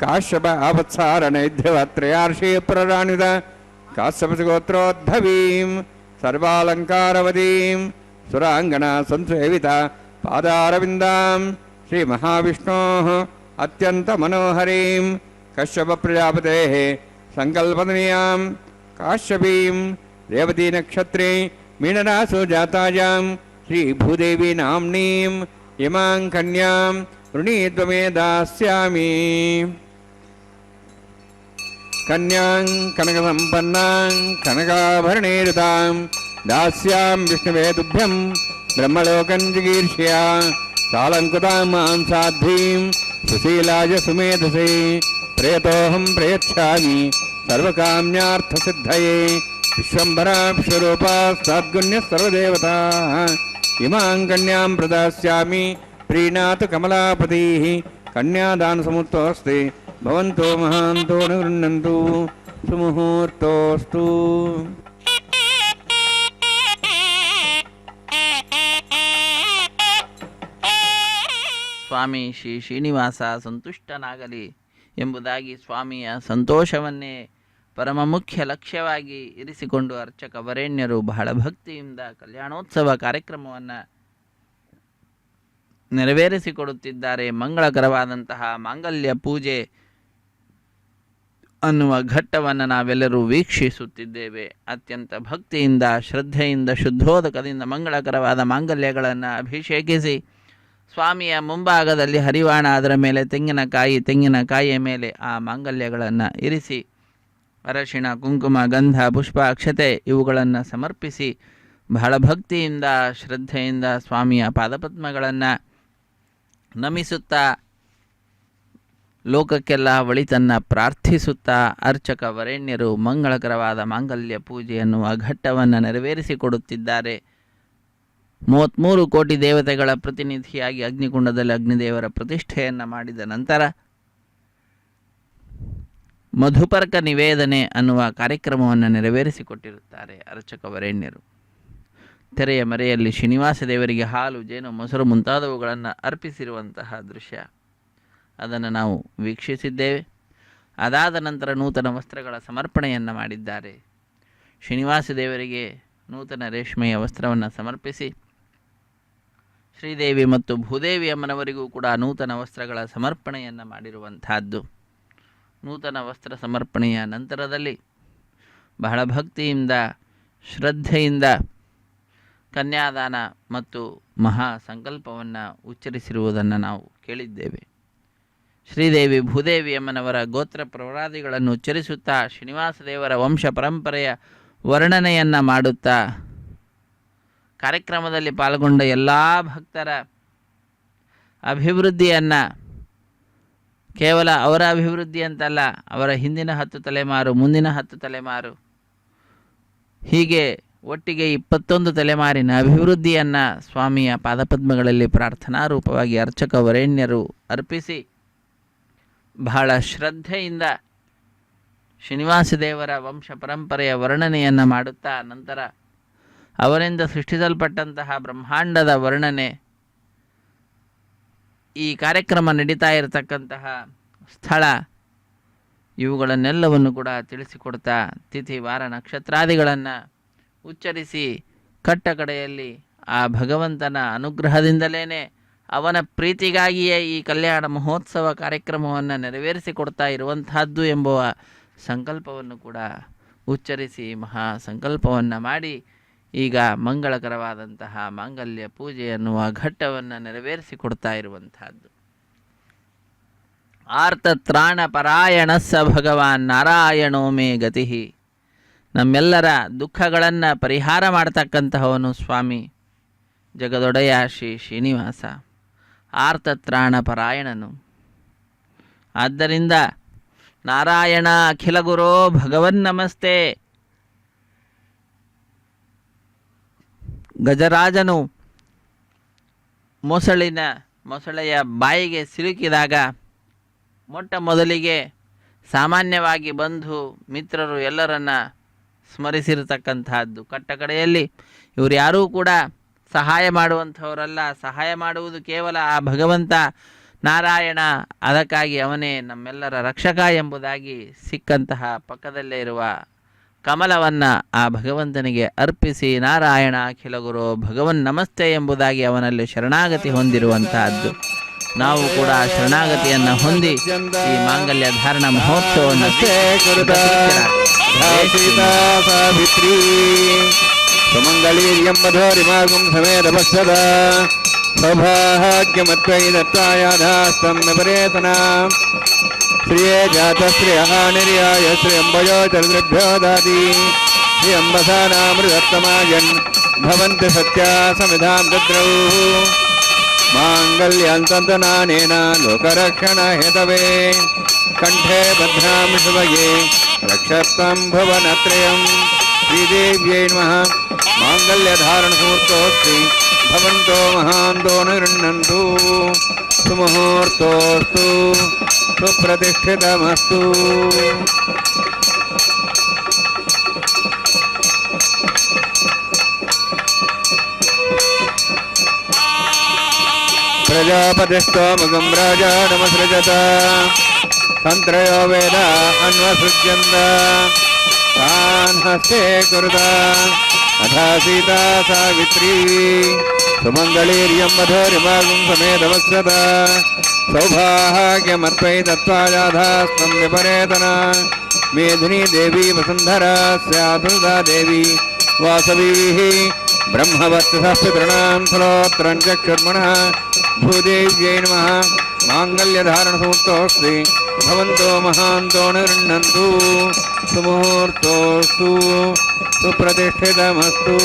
ಕಾಶ್ಯಪ ಆವತ್ಸಾರಣೈಧ್ಯವತ್ರಯಾರ್ಷೇ ಪ್ರರಾಣಿತ ಕಾಶ್ಯಪಗೋತ್ರೋದ್ಭವೀಂ ಸರ್ವಾಲಂಕಾರವತೀಂ ಸುರಾಂಗಣ ಸಂಸೇವಿತ ಪಾದಾರವಿಂದಾಂ ಶ್ರೀ ಮಹಾವಿಷ್ಣೋಃ ಅತ್ಯಂತ ಮನೋಹರೀಂ ಕಶ್ಯಪ ಪ್ರಜಾಪತೇಃ ಸಂಕಲ್ಪನೀಯಾಂ ಕಾಶ್ಯಪೀಂ ರೇವತಿ ನಕ್ಷತ್ರೇ ಮೀನರಾಸು ಜಾತಾಯಾಂ ಶ್ರೀ ಭೂದೇವಿ ನಾಮ್ನೀಂ ಇಮಾಂ ಕನ್ಯಾಂ ವೃಣೀದ್ವಮೇ ದಾಸ್ಯಾಮಿ ಕನ್ಯಾಂ ಕನಕಸಂಪನ್ನಾಂ ಕನಕಾಭರಣೇರುತಾಂ ದಾಸ್ಯಾಂ ವಿಷ್ಣುವೇ ತುಭ್ಯಂ ಬ್ರಹ್ಮಲೋಕಂ ಜಿಗೀರ್ಷ್ಯ ಸಾಲಂಕುತಾಂ ಮಾಂ ಸಾಧ್ವೀಂ ಸುಶೀಲಾಯ ಸುಮೇಧಸೇ ಪ್ರೇತೋಹಂ ಪ್ರಯಚ್ಛಾಮಿ ಸರ್ವಕಾಮ್ಯಾರ್ಥಸಿದ್ಧಯೇ ವಿಶ್ವಂಭರಾ ವಿಶ್ವರೂಪಾ ಸದ್ಗುಣ್ಯ ಸರ್ವದೇವತಾ ಇಮಾಂ ಕನ್ಯಾಂ ಪ್ರದಾಸ್ಯಾಮಿ ಪ್ರೀಣಾತು ಕಮಲಾಪತಿಃ ಕನ್ಯಾದಾನಸಮುತ್ತೋಸ್ತಿ ಭವಂತೋ ಮಹಾಂತೋ ನ ಗೃಹ್ಣಂತು ಸುಮುಹೂರ್ತೋಸ್ತು. ಸ್ವಾಮಿ ಶ್ರೀ ಶ್ರೀನಿವಾಸ ಸಂತುಷ್ಟನಾಗಲಿ ಎಂಬುದಾಗಿ ಸ್ವಾಮಿಯ ಸಂತೋಷವನ್ನೇ ಪರಮ ಮುಖ್ಯ ಲಕ್ಷ್ಯವಾಗಿ ಇರಿಸಿಕೊಂಡು ಅರ್ಚಕ ವರೇಣ್ಯರು ಬಹಳ ಭಕ್ತಿಯಿಂದ ಕಲ್ಯಾಣೋತ್ಸವ ಕಾರ್ಯಕ್ರಮವನ್ನು ನೆರವೇರಿಸಿಕೊಡುತ್ತಿದ್ದಾರೆ. ಮಂಗಳಕರವಾದಂತಹ ಮಾಂಗಲ್ಯ ಪೂಜೆ ಅನ್ನುವ ಘಟ್ಟವನ್ನು ನಾವೆಲ್ಲರೂ ವೀಕ್ಷಿಸುತ್ತಿದ್ದೇವೆ. ಅತ್ಯಂತ ಭಕ್ತಿಯಿಂದ ಶ್ರದ್ಧೆಯಿಂದ ಶುದ್ಧೋದಕದಿಂದ ಮಂಗಳಕರವಾದ ಮಾಂಗಲ್ಯಗಳನ್ನು ಅಭಿಷೇಕಿಸಿ ಸ್ವಾಮಿಯ ಮುಂಭಾಗದಲ್ಲಿ ಹರಿವಾಣ, ಅದರ ಮೇಲೆ ತೆಂಗಿನಕಾಯಿಯ ಮೇಲೆ ಆ ಮಾಂಗಲ್ಯಗಳನ್ನು ಇರಿಸಿ ಅರಶಿಣ, ಕುಂಕುಮ, ಗಂಧ, ಪುಷ್ಪ, ಅಕ್ಷತೆ ಇವುಗಳನ್ನು ಸಮರ್ಪಿಸಿ ಬಹಳ ಭಕ್ತಿಯಿಂದ ಶ್ರದ್ಧೆಯಿಂದ ಸ್ವಾಮಿಯ ಪಾದಪದ್ಮಗಳನ್ನು ನಮಿಸುತ್ತಾ ಲೋಕಕ್ಕೆಲ್ಲ ಒಳಿತನ್ನು ಪ್ರಾರ್ಥಿಸುತ್ತಾ ಅರ್ಚಕ ವರೇಣ್ಯರು ಮಂಗಳಕರವಾದ ಮಾಂಗಲ್ಯ ಪೂಜೆ ಎನ್ನುವ ಘಟ್ಟವನ್ನು ನೆರವೇರಿಸಿಕೊಡುತ್ತಿದ್ದಾರೆ. 33 ಕೋಟಿ ದೇವತೆಗಳ ಪ್ರತಿನಿಧಿಯಾಗಿ ಅಗ್ನಿಕುಂಡದಲ್ಲಿ ಅಗ್ನಿದೇವರ ಪ್ರತಿಷ್ಠೆಯನ್ನು ಮಾಡಿದ ನಂತರ ಮಧುಪರ್ಕ ನಿವೇದನೆ ಅನ್ನುವ ಕಾರ್ಯಕ್ರಮವನ್ನು ನೆರವೇರಿಸಿಕೊಟ್ಟಿರುತ್ತಾರೆ ಅರ್ಚಕ ವರೇಣ್ಯರು. ತೆರೆಯ ಮರೆಯಲ್ಲಿ ಶ್ರೀನಿವಾಸ ದೇವರಿಗೆ ಹಾಲು, ಜೇನು, ಮೊಸರು ಮುಂತಾದವುಗಳನ್ನು ಅರ್ಪಿಸಿರುವಂತಹ ದೃಶ್ಯ ಅದನ್ನು ನಾವು ವೀಕ್ಷಿಸಿದ್ದೇವೆ. ಅದಾದ ನಂತರ ನೂತನ ವಸ್ತ್ರಗಳ ಸಮರ್ಪಣೆಯನ್ನು ಮಾಡಿದ್ದಾರೆ. ಶ್ರೀನಿವಾಸ ದೇವರಿಗೆ ನೂತನ ರೇಷ್ಮೆಯ ವಸ್ತ್ರವನ್ನು ಸಮರ್ಪಿಸಿ ಶ್ರೀದೇವಿ ಮತ್ತು ಭೂದೇವಿ ಅಮ್ಮನವರಿಗೂ ಕೂಡ ನೂತನ ವಸ್ತ್ರಗಳ ಸಮರ್ಪಣೆಯನ್ನು ಮಾಡಿರುವಂತಹದ್ದು. ನೂತನ ವಸ್ತ್ರ ಸಮರ್ಪಣೆಯ ನಂತರದಲ್ಲಿ ಬಹಳ ಭಕ್ತಿಯಿಂದ ಶ್ರದ್ಧೆಯಿಂದ ಕನ್ಯಾದಾನ ಮತ್ತು ಮಹಾ ಸಂಕಲ್ಪವನ್ನು ಉಚ್ಚರಿಸಿರುವುದನ್ನು ನಾವು ಕೇಳಿದ್ದೇವೆ. ಶ್ರೀದೇವಿ ಭೂದೇವಿ ಅಮ್ಮನವರ ಗೋತ್ರ ಪ್ರವರಾದಿಗಳನ್ನು ಉಚ್ಚರಿಸುತ್ತಾ ಶ್ರೀನಿವಾಸ ದೇವರ ವಂಶ ಪರಂಪರೆಯ ವರ್ಣನೆಯನ್ನು ಮಾಡುತ್ತಾ ಕಾರ್ಯಕ್ರಮದಲ್ಲಿ ಪಾಲ್ಗೊಂಡ ಎಲ್ಲ ಭಕ್ತರ ಅಭಿವೃದ್ಧಿಯನ್ನು, ಕೇವಲ ಅವರ ಅಭಿವೃದ್ಧಿ ಅಂತಲ್ಲ, ಅವರ ಹಿಂದಿನ 10 ತಲೆಮಾರು, ಮುಂದಿನ 10 ತಲೆಮಾರು, ಹೀಗೆ ಒಟ್ಟಿಗೆ 21 ತಲೆಮಾರಿನ ಅಭಿವೃದ್ಧಿಯನ್ನು ಸ್ವಾಮಿಯ ಪಾದಪದ್ಮಗಳಲ್ಲಿ ಪ್ರಾರ್ಥನಾ ರೂಪವಾಗಿ ಅರ್ಚಕ ವರೇಣ್ಯರು ಅರ್ಪಿಸಿ ಬಹಳ ಶ್ರದ್ಧೆಯಿಂದ ಶ್ರೀನಿವಾಸ ದೇವರ ವಂಶ ಪರಂಪರೆಯ ವರ್ಣನೆಯನ್ನು ಮಾಡುತ್ತಾ ನಂತರ ಅವರಿಂದ ಸೃಷ್ಟಿಸಲ್ಪಟ್ಟಂತಹ ಬ್ರಹ್ಮಾಂಡದ ವರ್ಣನೆ, ಈ ಕಾರ್ಯಕ್ರಮ ನಡೀತಾ ಇರತಕ್ಕಂತಹ ಸ್ಥಳ, ಇವುಗಳನ್ನೆಲ್ಲವನ್ನು ಕೂಡ ತಿಳಿಸಿಕೊಡ್ತಾ ತಿಥಿ ವಾರ ನಕ್ಷತ್ರಾದಿಗಳನ್ನು ಉಚ್ಚರಿಸಿ ಕಟ್ಟ ಕಡೆಯಲ್ಲಿ ಆ ಭಗವಂತನ ಅನುಗ್ರಹದಿಂದಲೇ ಅವನ ಪ್ರೀತಿಗಾಗಿಯೇ ಈ ಕಲ್ಯಾಣ ಮಹೋತ್ಸವ ಕಾರ್ಯಕ್ರಮವನ್ನು ನೆರವೇರಿಸಿಕೊಡ್ತಾ ಇರುವಂತಹದ್ದು ಎಂಬುವ ಸಂಕಲ್ಪವನ್ನು ಕೂಡ ಉಚ್ಚರಿಸಿ ಮಹಾ ಸಂಕಲ್ಪವನ್ನು ಮಾಡಿ ಈಗ ಮಂಗಳಕರವಾದಂತಹ ಮಾಂಗಲ್ಯ ಪೂಜೆ ಎನ್ನುವ ಘಟ್ಟವನ್ನು ನೆರವೇರಿಸಿಕೊಡ್ತಾ ಇರುವಂತಹದ್ದು. ಆರ್ತತ್ರಾಣ ಪರಾಯಣಸ್ಸ ಭಗವಾನ್ ನಾರಾಯಣೋ ಮೇ ಗತಿ. ನಮ್ಮೆಲ್ಲರ ದುಃಖಗಳನ್ನು ಪರಿಹಾರ ಮಾಡ್ತಕ್ಕಂತಹವನು ಸ್ವಾಮಿ ಜಗದೊಡೆಯ ಶ್ರೀ ಶ್ರೀನಿವಾಸ, ಆರ್ತತ್ರಾಣ ಪರಾಯಣನು. ಆದ್ದರಿಂದ ನಾರಾಯಣ ಅಖಿಲ ಗುರೋ ಭಗವನ್ ನಮಸ್ತೆ. ಗಜರಾಜನು ಮೊಸಳೆಯ ಬಾಯಿಗೆ ಸಿಲುಕಿದಾಗ ಮೊಟ್ಟ ಮೊದಲಿಗೆ ಸಾಮಾನ್ಯವಾಗಿ ಬಂಧು ಮಿತ್ರರು ಎಲ್ಲರನ್ನ ಸ್ಮರಿಸಿರತಕ್ಕಂತಹದ್ದು. ಕಟ್ಟ ಕಡೆಯಲ್ಲಿ ಇವರು ಯಾರೂ ಕೂಡ ಸಹಾಯ ಮಾಡುವಂಥವರಲ್ಲ, ಸಹಾಯ ಮಾಡುವುದು ಕೇವಲ ಆ ಭಗವಂತ ನಾರಾಯಣ, ಅದಕ್ಕಾಗಿ ಅವನೇ ನಮ್ಮೆಲ್ಲರ ರಕ್ಷಕ ಎಂಬುದಾಗಿ ಸಿಕ್ಕಂತಹ ಪಕ್ಕದಲ್ಲೇ ಇರುವ ಕಮಲವನ್ನು ಆ ಭಗವಂತನಿಗೆ ಅರ್ಪಿಸಿ ನಾರಾಯಣ ಅಖಿಲ ಗುರು ಭಗವನ್ ನಮಸ್ತೆ ಎಂಬುದಾಗಿ ಅವನಲ್ಲಿ ಶರಣಾಗತಿ ಹೊಂದಿರುವಂತಹದ್ದು. ನಾವು ಕೂಡ ಶರಣಾಗತಿಯನ್ನು ಹೊಂದಿ ಈ ಮಾಂಗಲ್ಯ ಧಾರಣ ಮಹೋತ್ಸವವನ್ನು ಸುಮಂಗಳೀರ್ಯಂಬಧೋರಿಮಾಗುಂ ಸಮೇತ ಪಶ್ಯದ ಸೌಭಾಗ್ಯಮತ್ವೈ ದತ್ತಾಯಾಧಾಸ್ತಂ ವಿಪರೇತನ ಶ್ರಿಯೇ ಜಾತಶ್ರಿಯಃ ನಿರ್ಯಾಯ ಶ್ರಿಯಂಬಯೋ ಚಂದ್ರಭ್ಯೋ ದಾತಿ ಶ್ರಿಯಂಬಸಾನಾಮೃತತ್ತಮಾಯನ್ ಭವಂತಿ ಸತ್ಯಾ ಸಮಿಧಾಂ ದದ್ರೌ ಮಾಂಗಲ್ಯಾಂತಂತನಾನೇನ ಲೋಕರಕ್ಷಣ ಹೇತವೇ ಕಂಠೆ ಭದ್ರಾಂ ಶುಭಗೆ ರಕ್ಷತಾಂ ಭುವನತ್ರಯಂ. ಶ್ರೀದೇವ್ಯೈ ನಮಃ. ಮಾಂಗಲ್ಯಧಾರಣಮೂರ್ತೋಸ್ತಿ ಭವಂತೋ ಮಹಾಂತೋ ನಿಗೃಹ್ಣಂತು. ಸುಮುಹೂರ್ತೋಸ್ತು ಸುಪ್ರತಿಷ್ಠಿತಮಸ್ತು. ಪ್ರಜಾಪತಿಸ್ತೋಮುಖಂ ರಾಜಾನಮಸೃಜತ ತಂತ್ರಯೋ ವೇದ ಅನ್ವಸೃಜ್ಯಂತ ತಾನ್ ಹಸ್ತೆ ಕುರುತ ಅಥಾ ಸೀತಾ ಸಾವಿತ್ರೀ ಸುಮಂಗಳೀರ್ಯಂಬಧೋರಿಮಾಗುಂ ಸಮೇತವತ್ಸದ ಸೌಭಾಗ್ಯಮತ್ವೈ ದತ್ವಾಯಾಧಾಸ್ತ್ವಂ ವಿಪರೇತನ. ಮೇಧಿನಿ ದೇವಿ ವಸುಂಧರಾ ಸ್ಯಾತುದಾ ದೇವಿ ವಾಸವೀ ಬ್ರಹ್ಮವತ್ಸಃ ಪಿತॄಣಾಂ ಫಲೋತ್ರಂ ಚಕ್ಷುರ್ಮಣಃ. ಭೂದೇವ್ಯೈ ನಮಃ. ಮಾಂಗಲ್ಯಧಾರಣಸೂಕ್ತೋಸ್ತಿ ಭವಂತೋ ಮಹಾಂತೋ ನಿಗೃಹ್ಣಂತು. ಸುಮುಹೂರ್ತೋಸ್ತು ಸುಪ್ರತಿಷ್ಠಿತಮಸ್ತು.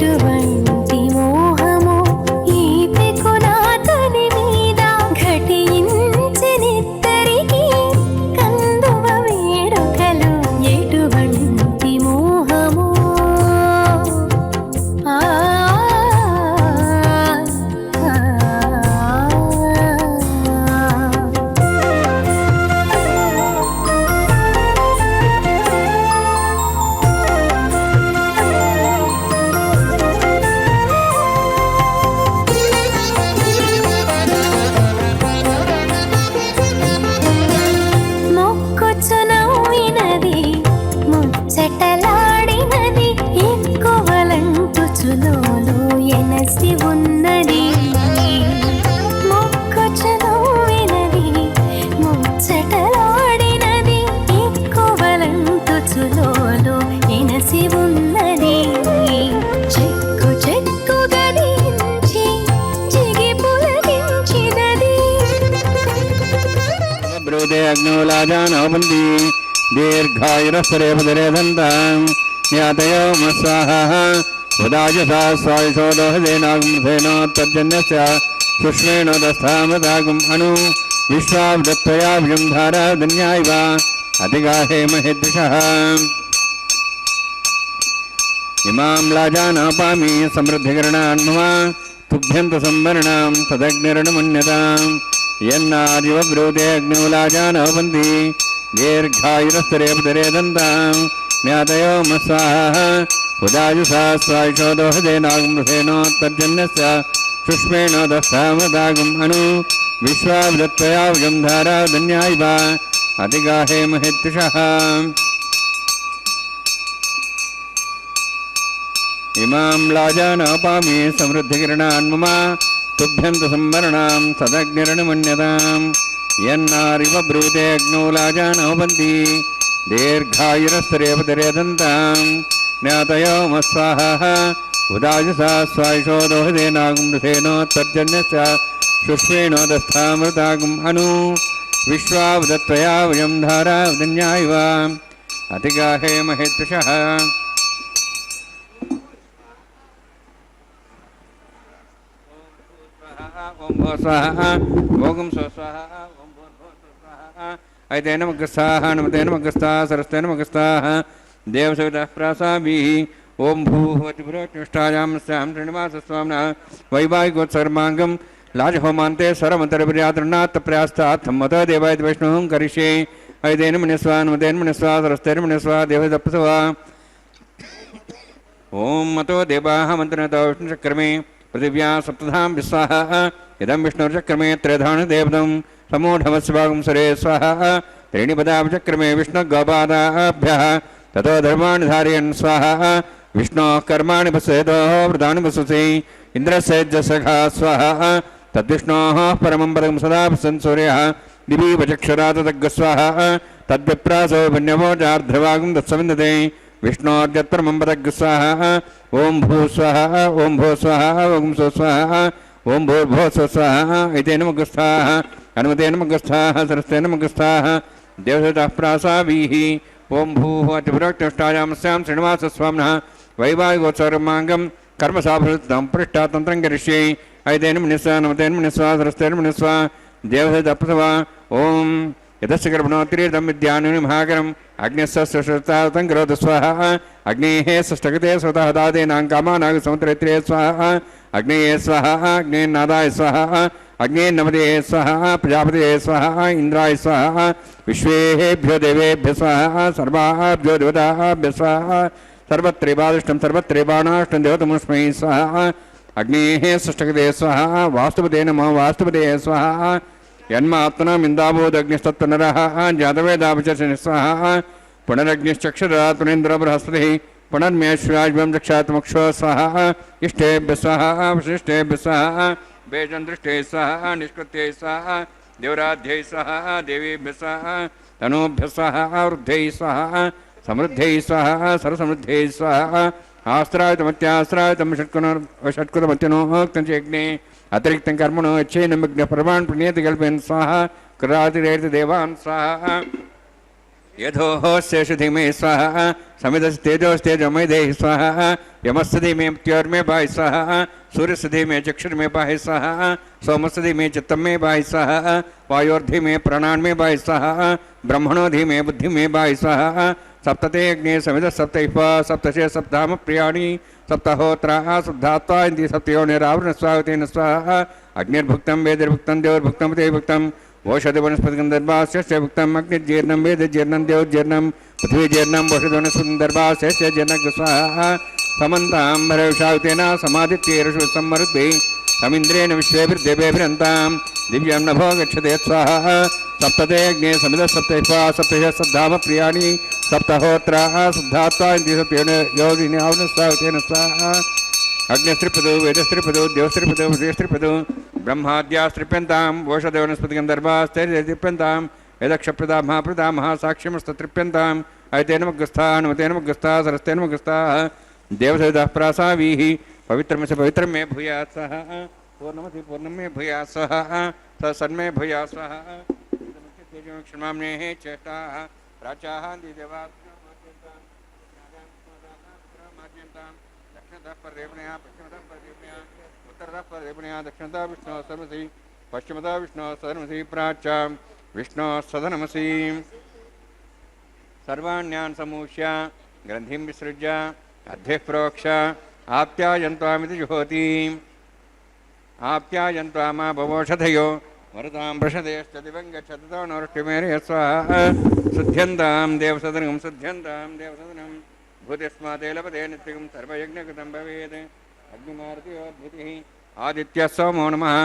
ఎటువంటి మోహము ఈ పెకునాతని మీద ఘటించెనిద్దరికి కందువ వేడుకలు ఎటువంటి మోహము ఆ మొక్కుచునవ్వినది ముచ్చటలాడినది ఎక్కువలంటుచులోలు ఎనసి ఉన్నది మొక్కుచునవ్వినది ముచ్చటలాడినది ఎక్కువలంటుచులోలు ఎనసి ఉన్నది చెక్కు చెక్కు గదించి జిగి పులకించినది బ్రూదే అగ్నోలాజానవంతి దీర్ఘాయురస్తరేపదరేదంతాం జ్ఞాతయో మస్వాహ ఉదాజసా స్వాయుషోదోహదేనాగుంసేనోత్తర్జన్యస్య సుష్మేణోదస్థామదాగుం అను విశ్వాబ్దత్వయాభ్యం ధారాధన్యాయివ అధిగాహే మహిద్విషః ఇమాం లాజానాపామి సమృద్ధికరణాన్మమ తుభ్యంత సంవరణాం తదగ్నిరణమన్యతాం యన్నాదివ బ్రూతే అగ్నోలాజానవంతి దీర్ఘాయురస్తరేపదరేదంతాం జ్ఞాతయో మస్వాహ ఉదాజసా స్వాయుషోదోహదేనాగుంసేనోత్తర్జన్యస్య సుష్మేణోదస్థామదాగుం అను విశ్వాబ్దత్వయాభ్యం ధారాధన్యాయివ అధిగాహే మహిద్విషః ఇమాం లాజానాపామి సమృద్ధికిరణాన్మమ తుభ్యంత సంవరణాం సదగ్నిరణమన్యతాం యన్నారివ బ్రూతే అగ్నో లాజానవంతి దీర్ఘాయురస్తరేపదరేదంతాం జ్ఞాతయో మస్వాహ ఉదాజసా స్వాయుషోదోహదేనాగుంసేనోత్తర్జన్యస్య సుష్మేణోదస్థామృతాగుం అను విశ్వావదత్వయావయం ధారావదన్యాయివ అతిగాహే మహిద్విషః ఓం భో స్వాహ ఓం స్వస్వాహ ఓం భూర్భో స్వాహ అయితే నమః నమతే నమః సరస్తే నమః దేవసవితః ప్రాసాభిః ఓం భూహవతి పురోష్టాయాం స్యాం శ్రీనివాసస్వామిన వైవాహికోత్సర్మాంగం లాజహోమాంతే స్వరమంతరపర్యాతృణాత్ ప్రయాస్తాత్ మత దేవాయత వైష్ణవం కరిష్యే అయితే నమః సరస్తే నమః దేవదప్సవా ఓం మతో దేవాః మంత్రనతో విష్ణుచక్రమే పృథివ్యా సప్తధాం విశ్వాహ ఇదం విష్ణుర్చక్రమే త్రేధాను దేవతం సమూఢమస్వాగం సరే స్వాహ త్రీణిపదాచక్రమే విష్ణుగోపాదాభ్యः తతో ధర్మాణి ధారయన్ స్వాహ విష్ణోః కర్మాణి పశ్యేతో వృతాని పశ్యసి ఇంద్రసేజ్జసఖా స్వాహ తద్విష్ణోః పరమం పదం సదా పశ్యన్ సూర్యः దివీపచక్షురా తదగ్స్వాహ తద్విప్రాసో పుణ్యవోచార్ధ్రవాగం తత్సవిందతే విష్ణోర్యత్పరమం పదగ్స్వాహ ఓం భూ స్వాహ ఓం భూ స్వాహ ఓం సో స్వాహ ఓం భూర్భో స్వాహ అయితే నమః హనుమతే నమః సరస్తే నమః దేవసవితః ప్రాసాభిః ఓం భూః అతిపురోక్తాయాం స్యాం శ్రీనివాసస్వామినః వైవాహికోత్సర్మాంగం కర్మసాఫలం పృష్టాతంత్రం కరిష్యే అయితే నమతే సరస్తే దేవసవితః ఓం యదస్య గర్భణోత్రీతం విద్యానుని మహాకరం అగ్నిస్వతం కరోతు స్వాహ అగ్నేః షష్టగతే స్వతః దాదేనాం కామానాగ సముద్రత్రే స్వాహ అగ్నేయ స్వాహ అగ్నేర్నాదాయ స్వాహ అగ్నేర్నమదే స్వాహ ప్రజాపతయే స్వాహ ఇంద్రాయ స్వాహ విశ్వేభ్యో దేవేభ్య స్వాహ సర్వాభ్యో దేవతాభ్య స్వాహ సర్వత్రైవాదిష్టం సర్వత్రైవాణాష్టం దేవతముస్మై స్వాహ అగ్నేః షష్టగతే స్వాహ వాస్తుపదే నమో వాస్తుపదే స్వాహ యన్మాత్మనామిందాబోదగ్నిస్తత్వనరః జాతవేదాపచర్షని స్వాహ పునరగ్నిశ్చక్షురాత్ పునేంద్ర బృహస్పతిः పునర్మేశ్వరాజ్యం దక్షాత్మక్షో స్వాహ ఇష్టేభ్య స్వాహ వశిష్ఠేభ్య స్వాహ వేజందృష్టే స్వాహ నిష్కృత్యై స్వాహ దేవరాధ్యై స్వాహ దేవీభ్య స్వాహ తనూభ్య స్వాహ వృద్ధై స్వాహ సమృద్ధై స్వాహ సర్వసమృద్ధై స్వాహ ఆస్త్రాయుతమత్యాస్త్రాయుతం షట్కృతమత్యనోక్తం యజ్ఞే అతిరిక్తం కర్మణో యచ్చేనమగ్న పరమాన్ పుణ్యేతి కల్పయన్ స్వాహ కృరాతిరేతి దేవాన్ స్వాహ యథోః శేషధిమే స్వాహ సమిదస్తేజోస్తేజమయ దేహి స్వాహ यमस्सदी में मृत्योर्मे बाहि सह सूर्यसदी में चक्षुर्मे बाहि सह सोमसदी में चित्तम में बाहि सह वायोर्धि में प्राणान में बाहि सह ब्रह्मणोधि में बुद्धि में बाहि सह सप्तते अग्नि समिध सप्तैः सप्तशे सप्ताम प्रियाणि सप्तहोत्रा सप्तात्वा इति सप्तयोनिरावृण स्वावतेन स्वाहा अग्निर्भुक्तं वेदिर्भुक्तं देवैर्भुक्तं तेभुक्तं ओषधि वनस्पतिगन्धर्वास्य भुक्तं अग्निर्जीर्णं वेदजीर्णं देवजीर्णं पृथ्वीजीर्णं ओषधवनस्पतिगन्धर्वास्य जीर्णं स्वाहा समन्ताम्बरविषावतेन समादित्यैरशु सम्मरुद्भिः समिन्द्रेण विश्वेभिर्देवेभिरन्तां दिव्यं नभो गच्छते स्वाहा सप्तते अग्ने समिध सप्तैः सप्तश सप्ताम प्रियाणि सप्तहोत्रा शुद्धात्वा इति सप्तयोनिरावृण स्वावतेन स्वाहा अग्निस्त्रिपदो वेदस्त्रिपदो देवस्त्रिपदो विजयस्त्रिपदो ब्रह्माद्यास्त्रिप्यन्ताम् ओषधवनस्पतिगन्धर्वास्त्रिप्यन्ताम् यदक्षप्रदा महाप्रदामः साक्ष्यमस्तत्रिप्यन्ताम् ऐतेनमग्रस्था अनुमतेनमग्रस्था सरस्तेनमग्रस्ताः देवसविदः प्रासावीः पवित्रमस्य पवित्रं मे भूयात् सः पूर्णमसि पूर्णं मे भूयात् सः स सन्मे भूयात् सः क्षमाम्नेः चेष्टाः प्राचाः दक्षिणतः पर्येपणया पश्चिमतः पर्येपणया उत्तरतः पर्येपणया दक्षिणतः विष्णोः सदनमसि पश्चिमतः विष्णोः सदनमसि प्राच्यां विष्णोः सदनमसि सर्वाण्यान् समूष्य ग्रन्थिं विसृज्य अध्यः प्रोक्ष आप्यायन्त्वामिति जुहोति आप्यायन्त्वामा भवोषधयो वरदां प्रषदेश्च दिवं गच्छतो नौष्टिमेरे स्वाहा शुद्ध्यन्तां देवसदनं शुद्ध्यन्तां देवसदनं भूतिस्मादेलपदे नित्यं सर्वयज्ञकृतं भवेत् अग्निमारुतियोद्भूतिः आदित्यः सोमो नमः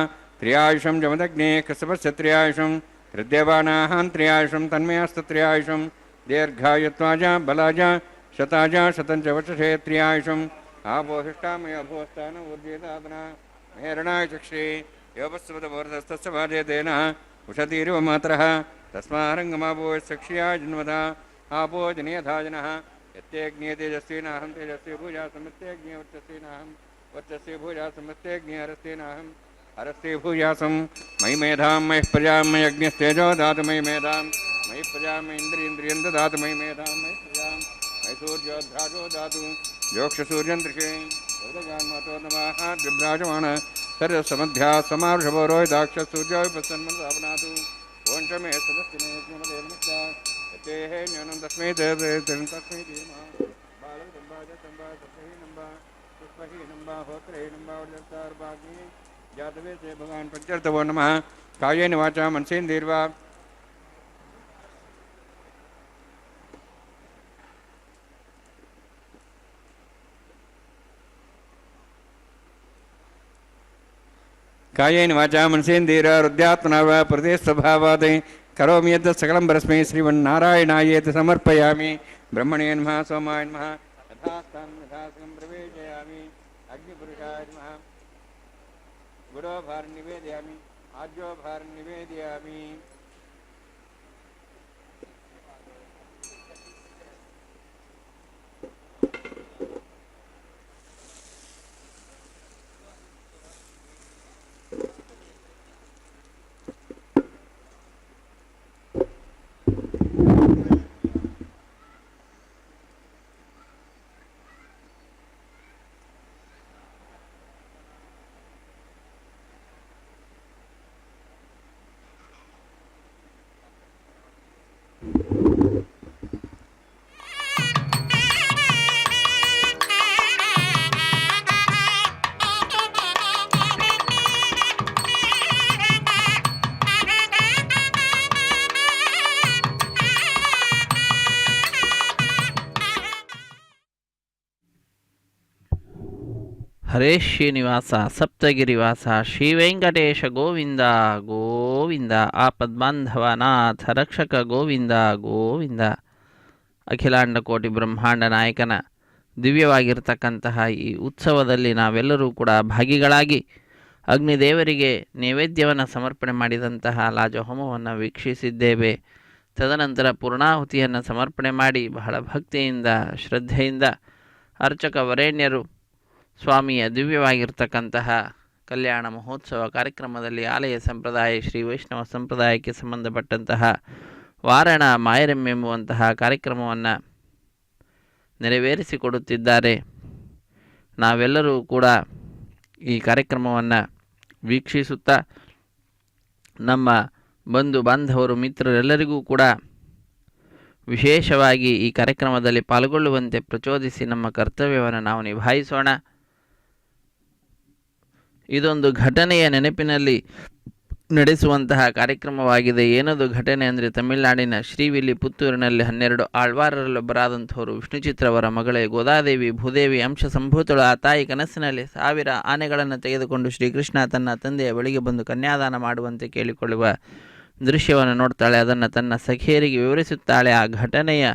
त्र्यायुषं जमदग्ने कृष्णपस्य त्र्यायुषं हृद्यवानाहां त्र्यायुषं तन्मयस्तत्र्यायुषं दीर्घायुत्वाजा बलाजा शताजा शतं च वचसे त्र्यायुषम् आपोहिष्टामय भोस्तान ऊर्जेदादना मेरणाय चक्षे योपस्वतमूर्धस्तस्य भाजयतेन उषतीरिव मातरः तस्मारङ्गमापो सक्ष्याय जन्मधा आपो जनेयधाजनः यत्यग्ने तेजस्वीनाहं तेजस्वी भूजा समस्तेऽग्ने वर्चस्वीनाहं वर्चस्वी भूजा समस्तेऽग्ने हरस्तेनाहं हरस्ते भूयासं मयि मेधां मयि प्रजां मयि अग्निस्तेजो दातु मयि मेधां मयि प्रजां मयि इन्द्रियं ददातु मयि मेधां मयि प्रजां मयि सूर्योद्घाटो दातु योक्षसूर्यं दृशे मातो नमः विभ्राजमाण सर्वसमध्या समार्षभो रोहिताक्ष सूर्यो प्रसन्नमनातु ओं च मे सदस्यमेत्मदेवमुक्ता यतेः न्यूनं तस्मै तस्मै धीमः बालकम्बाजम्बा सप्तहीनम्बा पुष्पहीनम्बा होत्रहीनम्बा वर्जतार्भाग्नि जातवे से भगवान् पञ्चर्तवो नमः कायेन वाचा मनसेन्द्रिर्वा कायेन वाचा मनसेन्द्रियहृद्यात्मना वा प्रदेशस्वभावात् करोमि यद् सकलं परस्मै श्रीमन्नारायणायेति समर्पयामि ब्रह्मणे नमः सोमाय नमः यथास्थानं यथासकं प्रवेशयामि अग्निपुरुषाय नमः गुरो भारं निवेदयामि आज्यो भारं निवेदयामि ಹರೇ ಶ್ರೀನಿವಾಸ ಸಪ್ತಗಿರಿವಾಸ ಶ್ರೀ ವೆಂಕಟೇಶ ಗೋವಿಂದ ಗೋವಿಂದ ಆಪದ್ಬಾಂಧವನಾಥ ರಕ್ಷಕ ಗೋವಿಂದ ಗೋವಿಂದ. ಅಖಿಲಾಂಡ ಕೋಟಿ ಬ್ರಹ್ಮಾಂಡ ನಾಯಕನ ದಿವ್ಯವಾಗಿರ್ತಕ್ಕಂತಹ ಈ ಉತ್ಸವದಲ್ಲಿ ನಾವೆಲ್ಲರೂ ಕೂಡ ಭಾಗಿಗಳಾಗಿ ಅಗ್ನಿದೇವರಿಗೆ ನೈವೇದ್ಯವನ್ನು ಸಮರ್ಪಣೆ ಮಾಡಿದಂತಹ ಲಾಜಹೋಮವನ್ನು ವೀಕ್ಷಿಸಿದ್ದೇವೆ. ತದನಂತರ ಪೂರ್ಣಾಹುತಿಯನ್ನು ಸಮರ್ಪಣೆ ಮಾಡಿ ಬಹಳ ಭಕ್ತಿಯಿಂದ ಶ್ರದ್ಧೆಯಿಂದ ಅರ್ಚಕ ವರೇಣ್ಯರು ಸ್ವಾಮಿಯ ದಿವ್ಯವಾಗಿರ್ತಕ್ಕಂತಹ ಕಲ್ಯಾಣ ಮಹೋತ್ಸವ ಕಾರ್ಯಕ್ರಮದಲ್ಲಿ ಆಲಯ ಸಂಪ್ರದಾಯ ಶ್ರೀ ವೈಷ್ಣವ ಸಂಪ್ರದಾಯಕ್ಕೆ ಸಂಬಂಧಪಟ್ಟಂತಹ ವಾರಣ ಮಾಯರಂ ಎಂಬುವಂತಹ ಕಾರ್ಯಕ್ರಮವನ್ನು ನೆರವೇರಿಸಿಕೊಡುತ್ತಿದ್ದಾರೆ. ನಾವೆಲ್ಲರೂ ಕೂಡ ಈ ಕಾರ್ಯಕ್ರಮವನ್ನು ವೀಕ್ಷಿಸುತ್ತಾ ನಮ್ಮ ಬಂಧು ಬಾಂಧವರು ಮಿತ್ರರೆಲ್ಲರಿಗೂ ಕೂಡ ವಿಶೇಷವಾಗಿ ಈ ಕಾರ್ಯಕ್ರಮದಲ್ಲಿ ಪಾಲ್ಗೊಳ್ಳುವಂತೆ ಪ್ರಚೋದಿಸಿ ನಮ್ಮ ಕರ್ತವ್ಯವನ್ನು ನಾವು ನಿಭಾಯಿಸೋಣ. ಇದೊಂದು ಘಟನೆಯ ನೆನಪಿನಲ್ಲಿ ನಡೆಸುವಂತಹ ಕಾರ್ಯಕ್ರಮವಾಗಿದೆ. ಏನದು ಘಟನೆ ಅಂದರೆ, ತಮಿಳುನಾಡಿನ ಶ್ರೀವಿಲ್ಲಿಪುತ್ತೂರಿನಲ್ಲಿ 12 ಆಳ್ವಾರರಲ್ಲೊಬ್ಬರಾದಂಥವರು ವಿಷ್ಣುಚಿತ್ರವರ ಮಗಳೇ ಗೋದಾದೇವಿ ಭೂದೇವಿ ಅಂಶ ಸಂಭೂತಳು. ಆ ತಾಯಿ ಕನಸಿನಲ್ಲಿ 1000 ಆನೆಗಳನ್ನು ತೆಗೆದುಕೊಂಡು ಶ್ರೀಕೃಷ್ಣ ತನ್ನ ತಂದೆಯ ಬಳಿಗೆ ಬಂದು ಕನ್ಯಾದಾನ ಮಾಡುವಂತೆ ಕೇಳಿಕೊಳ್ಳುವ ದೃಶ್ಯವನ್ನು ನೋಡ್ತಾಳೆ. ಅದನ್ನು ತನ್ನ ಸಖಿಯರಿಗೆ ವಿವರಿಸುತ್ತಾಳೆ. ಆ ಘಟನೆಯ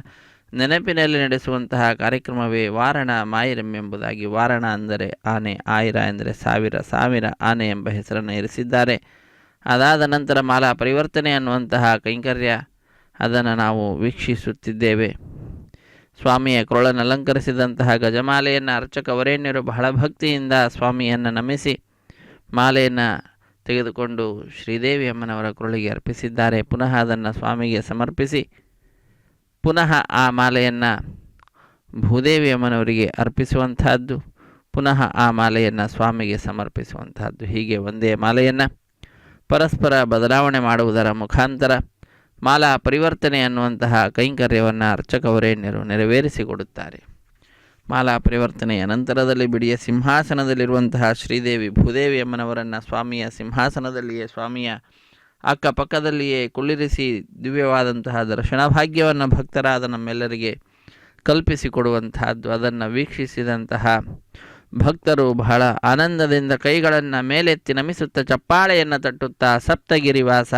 ನೆನಪಿನಲ್ಲಿ ನಡೆಸುವಂತಹ ಕಾರ್ಯಕ್ರಮವೇ ವಾರಣ ಮಾಯಿರಂ ಎಂಬುದಾಗಿ. ವಾರಣ ಅಂದರೆ ಆನೆ, ಆಯಿರ ಎಂದರೆ 1000 ಆನೆ ಎಂಬ ಹೆಸರನ್ನು ಇರಿಸಿದ್ದಾರೆ. ಅದಾದ ನಂತರ ಮಾಲಾ ಪರಿವರ್ತನೆ ಅನ್ನುವಂತಹ ಕೈಂಕರ್ಯ, ಅದನ್ನು ನಾವು ವೀಕ್ಷಿಸುತ್ತಿದ್ದೇವೆ. ಸ್ವಾಮಿಯ ಕೊರಳನ್ನು ಅಲಂಕರಿಸಿದಂತಹ ಗಜಮಾಲೆಯನ್ನು ಅರ್ಚಕ ವರೇಣ್ಯರು ಬಹಳ ಭಕ್ತಿಯಿಂದ ಸ್ವಾಮಿಯನ್ನು ನಮಿಸಿ ಮಾಲೆಯನ್ನು ತೆಗೆದುಕೊಂಡು ಶ್ರೀದೇವಿ ಅಮ್ಮನವರ ಕೊರಳಿಗೆ ಅರ್ಪಿಸಿದ್ದಾರೆ. ಪುನಃ ಅದನ್ನು ಸ್ವಾಮಿಗೆ ಸಮರ್ಪಿಸಿ ಪುನಃ ಆ ಮಾಲೆಯನ್ನು ಭೂದೇವಿ ಅಮ್ಮನವರಿಗೆ ಅರ್ಪಿಸುವಂತಹದ್ದು, ಪುನಃ ಆ ಮಾಲೆಯನ್ನು ಸ್ವಾಮಿಗೆ ಸಮರ್ಪಿಸುವಂತಹದ್ದು. ಹೀಗೆ ಒಂದೇ ಮಾಲೆಯನ್ನು ಪರಸ್ಪರ ಬದಲಾವಣೆ ಮಾಡುವುದರ ಮುಖಾಂತರ ಮಾಲಾ ಪರಿವರ್ತನೆ ಅನ್ನುವಂತಹ ಕೈಂಕರ್ಯವನ್ನು ಅರ್ಚಕ ವರೇಣ್ಯರು ನೆರವೇರಿಸಿಕೊಡುತ್ತಾರೆ. ಮಾಲಾ ಪರಿವರ್ತನೆಯ ನಂತರದಲ್ಲಿ ಬಿಡಿಯ ಸಿಂಹಾಸನದಲ್ಲಿರುವಂತಹ ಶ್ರೀದೇವಿ ಭೂದೇವಿ ಅಮ್ಮನವರನ್ನು ಸ್ವಾಮಿಯ ಸಿಂಹಾಸನದಲ್ಲಿಯೇ, ಸ್ವಾಮಿಯ ಅಕ್ಕಪಕ್ಕದಲ್ಲಿಯೇ ಕುಳ್ಳಿರಿಸಿ ದಿವ್ಯವಾದಂತಹ ದರ್ಶನ ಭಾಗ್ಯವನ್ನು ಭಕ್ತರಾದ ನಮ್ಮೆಲ್ಲರಿಗೆ ಕಲ್ಪಿಸಿಕೊಡುವಂತಹದ್ದು. ಅದನ್ನು ವೀಕ್ಷಿಸಿದಂತಹ ಭಕ್ತರು ಬಹಳ ಆನಂದದಿಂದ ಕೈಗಳನ್ನು ಮೇಲೆತ್ತಿ ನಮಿಸುತ್ತಾ ಚಪ್ಪಾಳೆಯನ್ನು ತಟ್ಟುತ್ತಾ ಸಪ್ತಗಿರಿವಾಸ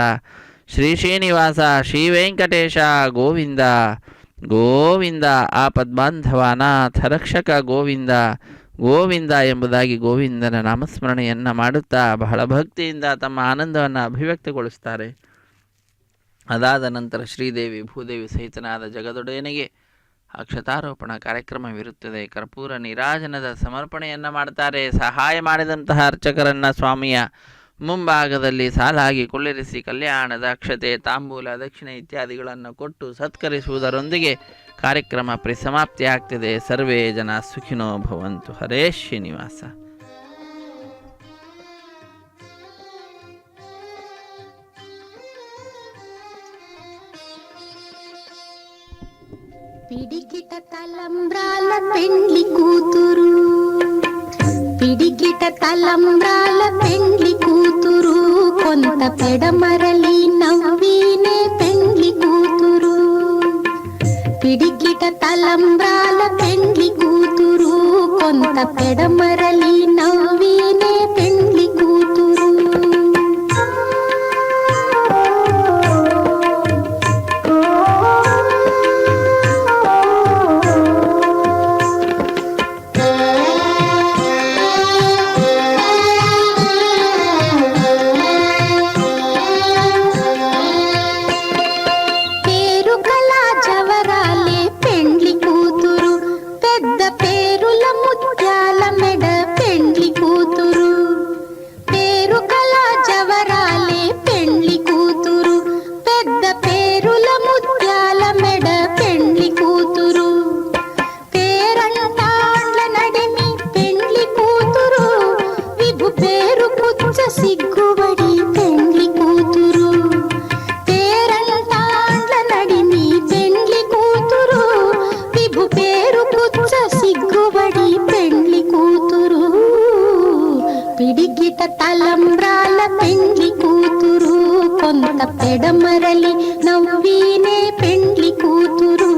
ಶ್ರೀ ಶ್ರೀನಿವಾಸ ಶ್ರೀ ವೆಂಕಟೇಶ ಗೋವಿಂದ ಗೋವಿಂದ, ಆಪದ್ಬಾಂಧವ ಅನಾಥ ರಕ್ಷಕ ಗೋವಿಂದ ಗೋವಿಂದ ಎಂಬುದಾಗಿ ಗೋವಿಂದನ ನಾಮಸ್ಮರಣೆಯನ್ನು ಮಾಡುತ್ತಾ ಬಹಳ ಭಕ್ತಿಯಿಂದ ತಮ್ಮ ಆನಂದವನ್ನು ಅಭಿವ್ಯಕ್ತಗೊಳಿಸ್ತಾರೆ. ಅದಾದ ನಂತರ ಶ್ರೀದೇವಿ ಭೂದೇವಿ ಸಹಿತನಾದ ಜಗದೊಡೆಯನಿಗೆ ಅಕ್ಷತಾರೋಪಣ ಕಾರ್ಯಕ್ರಮವಿರುತ್ತದೆ. ಕರ್ಪೂರ ನೀರಾಜನದ ಸಮರ್ಪಣೆಯನ್ನು ಮಾಡ್ತಾರೆ. ಸಹಾಯ ಮಾಡಿದಂತಹ ಅರ್ಚಕರನ್ನು ಸ್ವಾಮಿಯ ಮುಂಭಾಗದಲ್ಲಿ ಸಾಲಾಗಿ ಕುಳ್ಳಿರಿಸಿ ಕಲ್ಯಾಣದ ಅಕ್ಷತೆ, ತಾಂಬೂಲ, ದಕ್ಷಿಣೆ ಇತ್ಯಾದಿಗಳನ್ನು ಕೊಟ್ಟು ಸತ್ಕರಿಸುವುದರೊಂದಿಗೆ ಕಾರ್ಯಕ್ರಮ ಪರಿಸಮಾಪ್ತಿಯಾಗ್ತದೆ. ಸರ್ವೇ ಜನ ಸುಖಿನೋ ಭವಂತು. ಹರೇ ಶ್ರೀನಿವಾಸ. పిడికిట తలంబ్రాల పెండ్లి కూతురు, పిడికిట తలంబ్రాల పెండ్లి కూతురు, కొంత పెడమరలి నవ్వినే పెండ్లి కూతురు. పిడికిట తలంబ్రాల పెండ్లి కూతురు, కొంత పెడమరలి నవ్వినే పెండ్లి కూతురు. పిడికిట తలంబ్రాల పెండ్లి కూతురు, కొంత పెడమరలి నవ్వినే పెండ్లి కూతురు.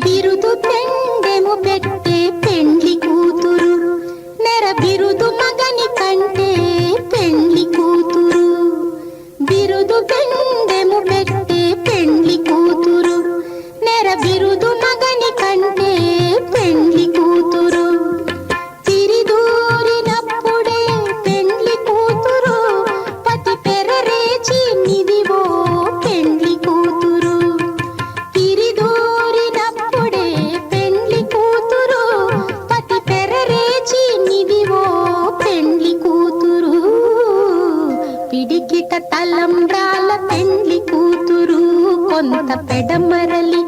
బిరుదు పెండెము పెట్టే పెండ్లి కూతురు, నెర బిరుదు మగని కంటే పెండ్లి కూతురు. బిరుదు పెడమరలి